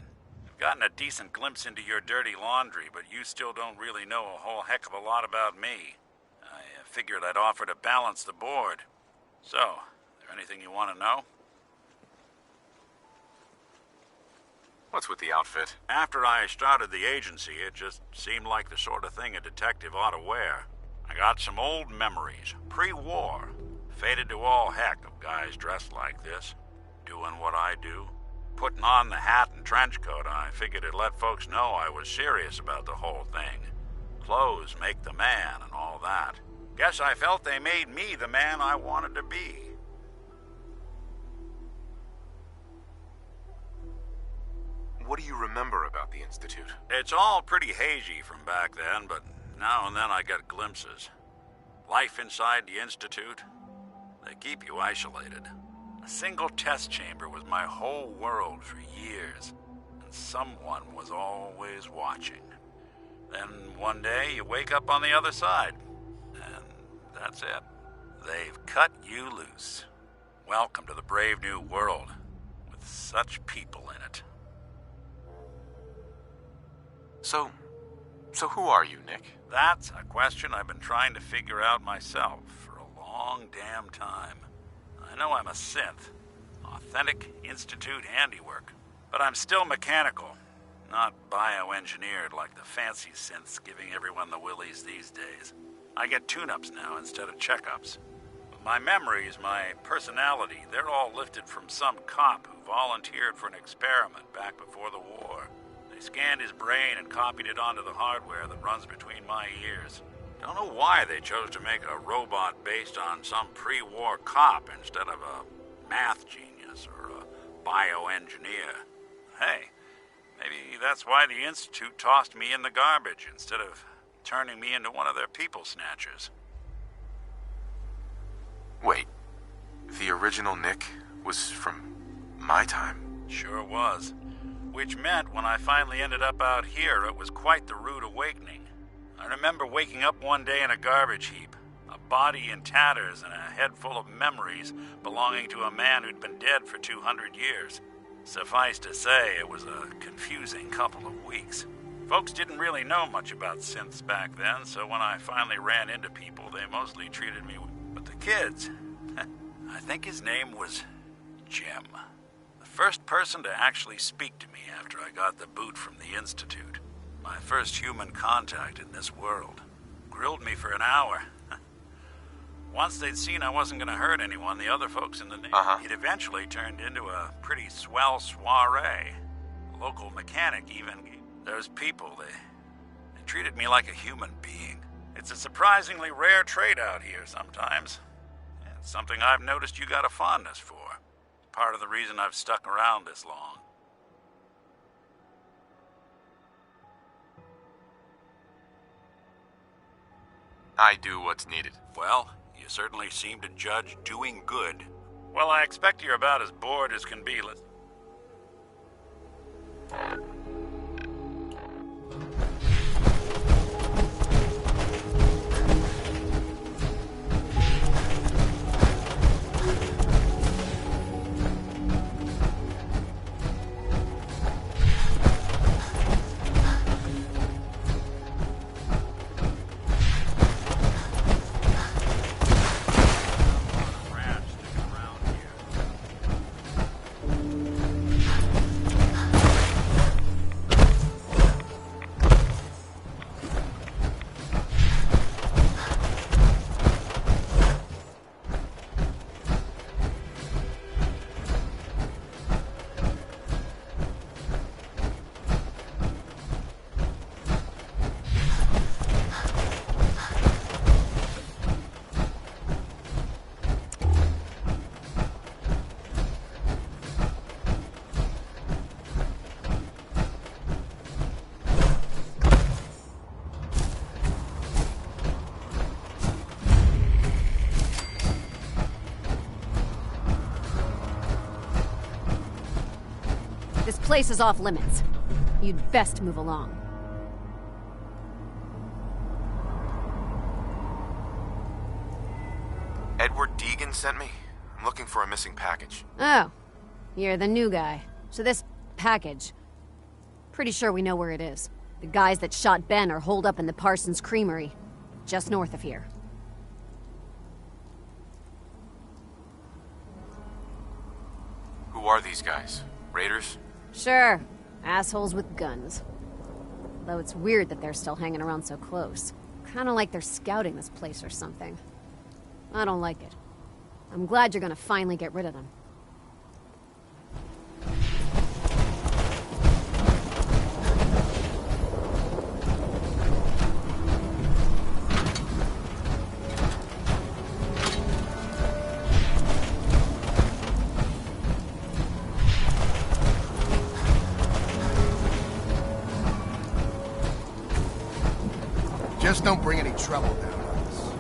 I've gotten a decent glimpse into your dirty laundry, but you still don't really know a whole heck of a lot about me. I figured I'd offer to balance the board. So, is there anything you want to know? What's with the outfit? After I started the agency, it just seemed like the sort of thing a detective ought to wear. I got some old memories, pre-war. Faded to all heck of guys dressed like this, doing what I do. Putting on the hat and trench coat, I figured it'd let folks know I was serious about the whole thing. Clothes make the man and all that. Guess I felt they made me the man I wanted to be. What do you remember about the Institute? It's all pretty hazy from back then, but now and then I get glimpses. Life inside the Institute, they keep you isolated. A single test chamber was my whole world for years, and someone was always watching. Then one day you wake up on the other side, and that's it. They've cut you loose. Welcome to the brave new world, with such people in it. So who are you, Nick? That's a question I've been trying to figure out myself for a long damn time. I know I'm a synth, authentic Institute handiwork, but I'm still mechanical, not bioengineered like the fancy synths giving everyone the willies these days. I get tune-ups now instead of checkups. But my memories, my personality, they're all lifted from some cop who volunteered for an experiment back before the war. They scanned his brain and copied it onto the hardware that runs between my ears. Don't know why they chose to make a robot based on some pre-war cop instead of a math genius or a bioengineer. Hey, maybe that's why the Institute tossed me in the garbage instead of turning me into one of their people snatchers. Wait, the original Nick was from my time? Sure was. Which meant when I finally ended up out here, it was quite the rude awakening. I remember waking up one day in a garbage heap, a body in tatters and a head full of memories belonging to a man who'd been dead for 200 years. Suffice to say, it was a confusing couple of weeks. Folks didn't really know much about synths back then, so when I finally ran into people, they mostly treated me with... But the kids, I think his name was Jim. The first person to actually speak to me after I got the boot from the Institute. My first human contact in this world. Grilled me for an hour. Once they'd seen I wasn't going to hurt anyone, the other folks in the it eventually turned into a pretty swell soiree. A local mechanic even. Those people, they treated me like a human being. It's a surprisingly rare trait out here sometimes. It's something I've noticed you got a fondness for. Part of the reason I've stuck around this long. I do what's needed. Well, you certainly seem to judge doing good. Well, I expect you're about as bored as can be. This place is off limits. You'd best move along. Edward Deegan sent me. I'm looking for a missing package. Oh, you're the new guy. So this package... Pretty sure we know where it is. The guys that shot Ben are holed up in the Parsons Creamery, just north of here. Who are these guys? Raiders? Sure. Assholes with guns. Though it's weird that they're still hanging around so close. Kinda like they're scouting this place or something. I don't like it. I'm glad you're gonna finally get rid of them. Just don't bring any trouble down on us.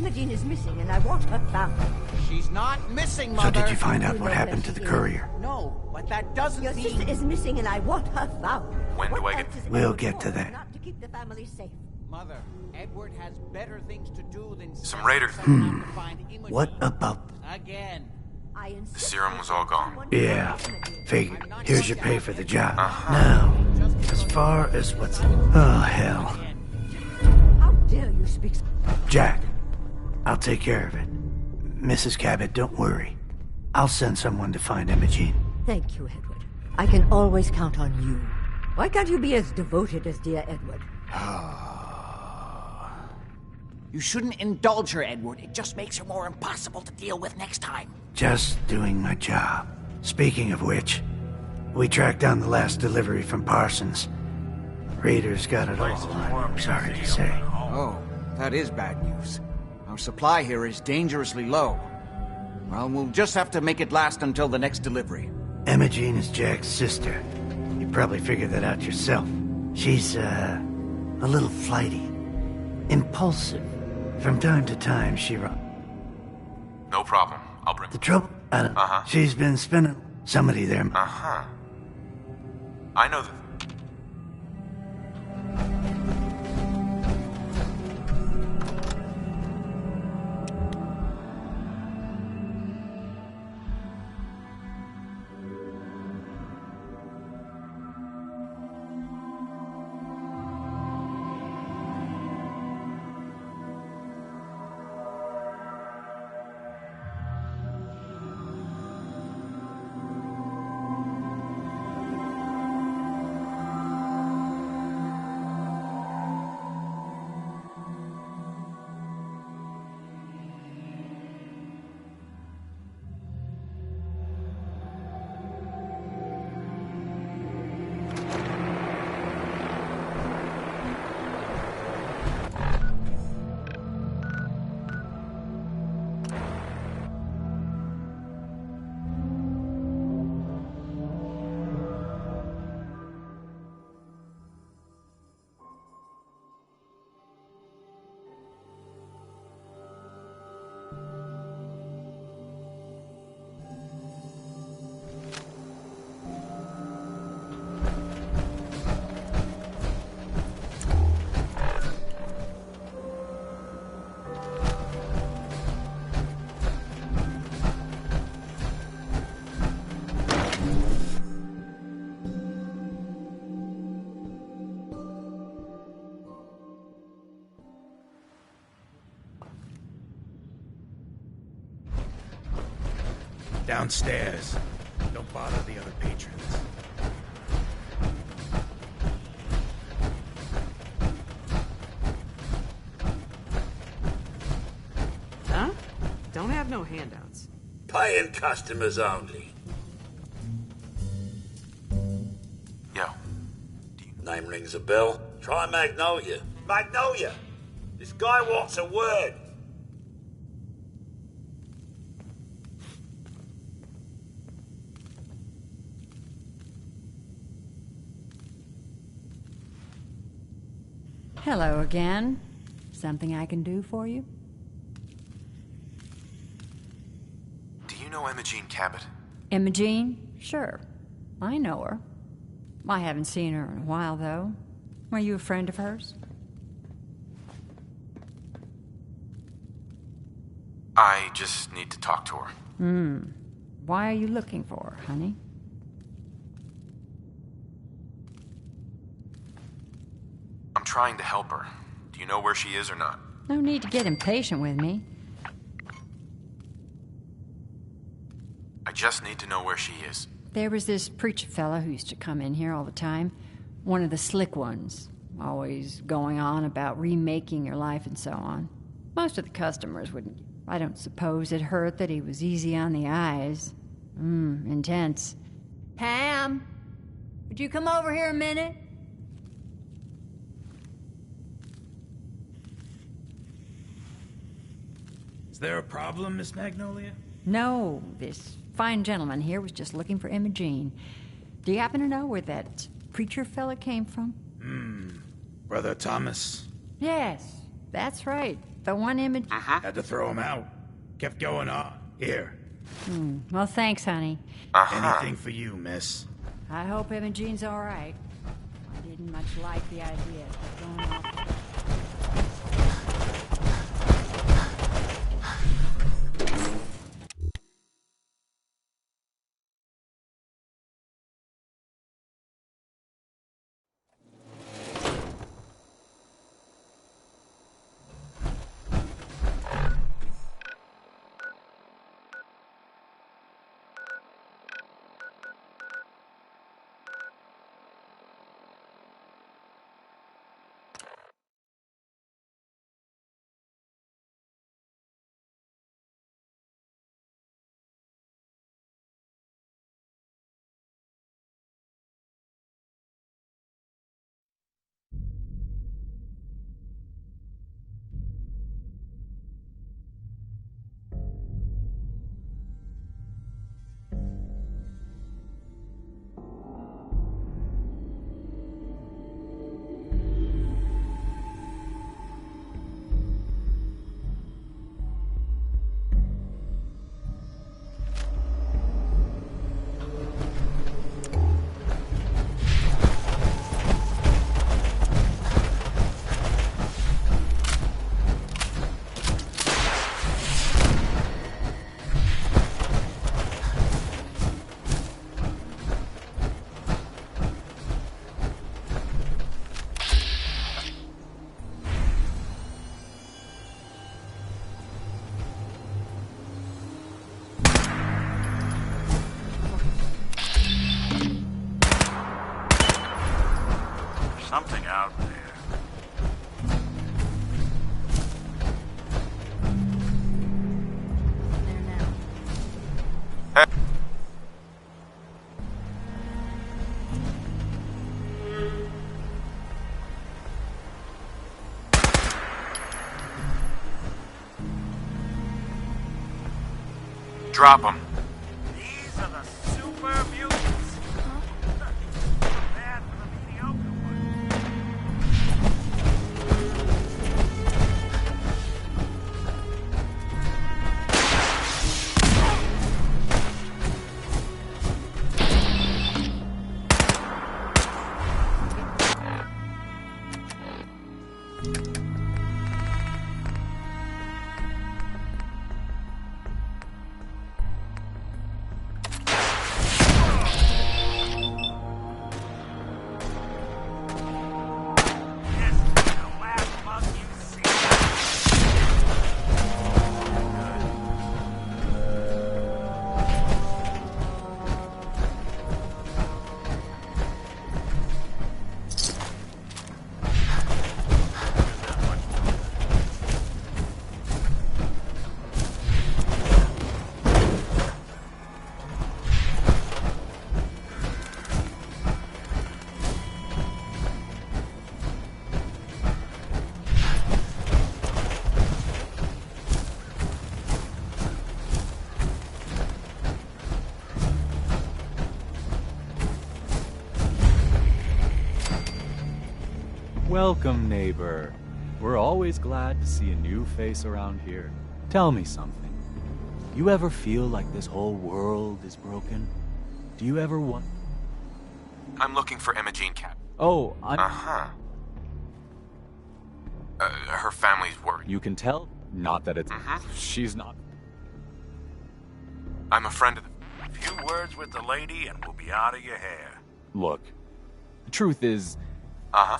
Imogene is missing, and I want her found. She's not missing, So Mother. did you find out what happened to the courier? No, but that doesn't Your mean... sister is missing, and I want her found. When do I get... We'll get to that. Not to keep the family safe. Mother, Edward has better things to do than... Some raiders... What about... Again. The serum was all gone. Yeah, figured. Here's your pay for the job. Now, as far as what's... Oh, hell. How dare you speak... Jack, I'll take care of it. Mrs. Cabot, don't worry. I'll send someone to find Imogene. Thank you, Edward. I can always count on you. Why can't you be as devoted as dear Edward? You shouldn't indulge her, Edward. It just makes her more impossible to deal with next time. Just doing my job. Speaking of which, we tracked down the last delivery from Parsons. Raiders got it all, I'm sorry to say. Oh, that is bad news. Our supply here is dangerously low. Well, we'll just have to make it last until the next delivery. Imogene is Jack's sister. You probably figured that out yourself. She's, a little flighty. Impulsive. From time to time, she No problem. I'll bring... The trouble? She's been spending... Somebody there... I know that... Downstairs. Don't bother the other patrons. Huh? Don't have no handouts. Paying customers only. Yo. Name rings a bell. Try Magnolia. Magnolia! This guy wants a word. Hello again. Something I can do for you? Do you know Imogene Cabot? Imogene? Sure. I know her. I haven't seen her in a while, though. Are you a friend of hers? I just need to talk to her. Why are you looking for her, honey? I'm trying to help her. Do you know where she is or not? No need to get impatient with me. I just need to know where she is. There was this preacher fella who used to come in here all the time. One of the slick ones. Always going on about remaking your life and so on. Most of the customers wouldn't... I don't suppose it hurt that he was easy on the eyes. Intense. Pam! Would you come over here a minute? Is there a problem, Miss Magnolia? No, this fine gentleman here was just looking for Imogene. Do you happen to know where that preacher fella came from? Brother Thomas. Yes, that's right. The one image? Had to throw him out. Kept going on. Here. Well, thanks, honey. Anything for you, miss. I hope Imogene's all right. I didn't much like the idea of going off. Something out there. Drop him. These are the super mutants. Bad for the mediocre ones. Welcome, neighbor. We're always glad to see a new face around here. Tell me something. You ever feel like this whole world is broken? Do you ever want... I'm looking for Imogene, Cap. Oh, I'm... Her family's worried. You can tell? Not that it's... She's not... I'm a friend of the... A few words with the lady and we'll be out of your hair. Look, the truth is...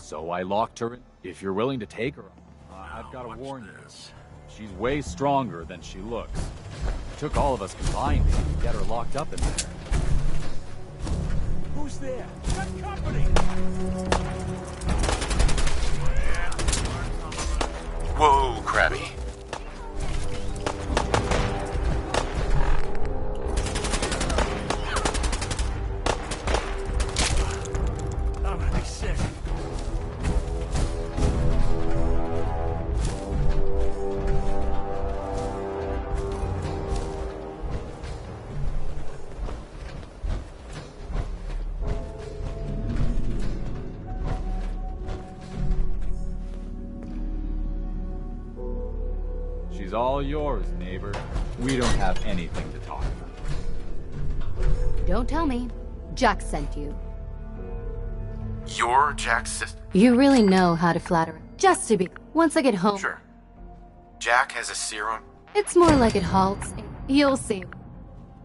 So I locked her in. If you're willing to take her, I've got to warn you. She's way stronger than she looks. It took all of us combined to get her locked up in there. Who's there? Got company! Whoa, Krabby. I'm gonna be sick. She's all yours, neighbor. We don't have anything to talk about. Don't tell me. Jack sent you. You're Jack's sister? You really know how to flatter him. Just to be. Once I get home. Sure. Jack has a serum. It's more like it halts. You'll see.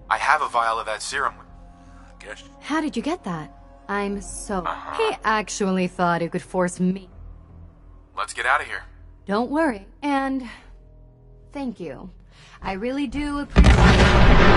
I have a vial of that serum. Guess. How did you get that? I'm so... He actually thought he could force me. Let's get out of here. Don't worry. And... thank you. I really do appreciate it.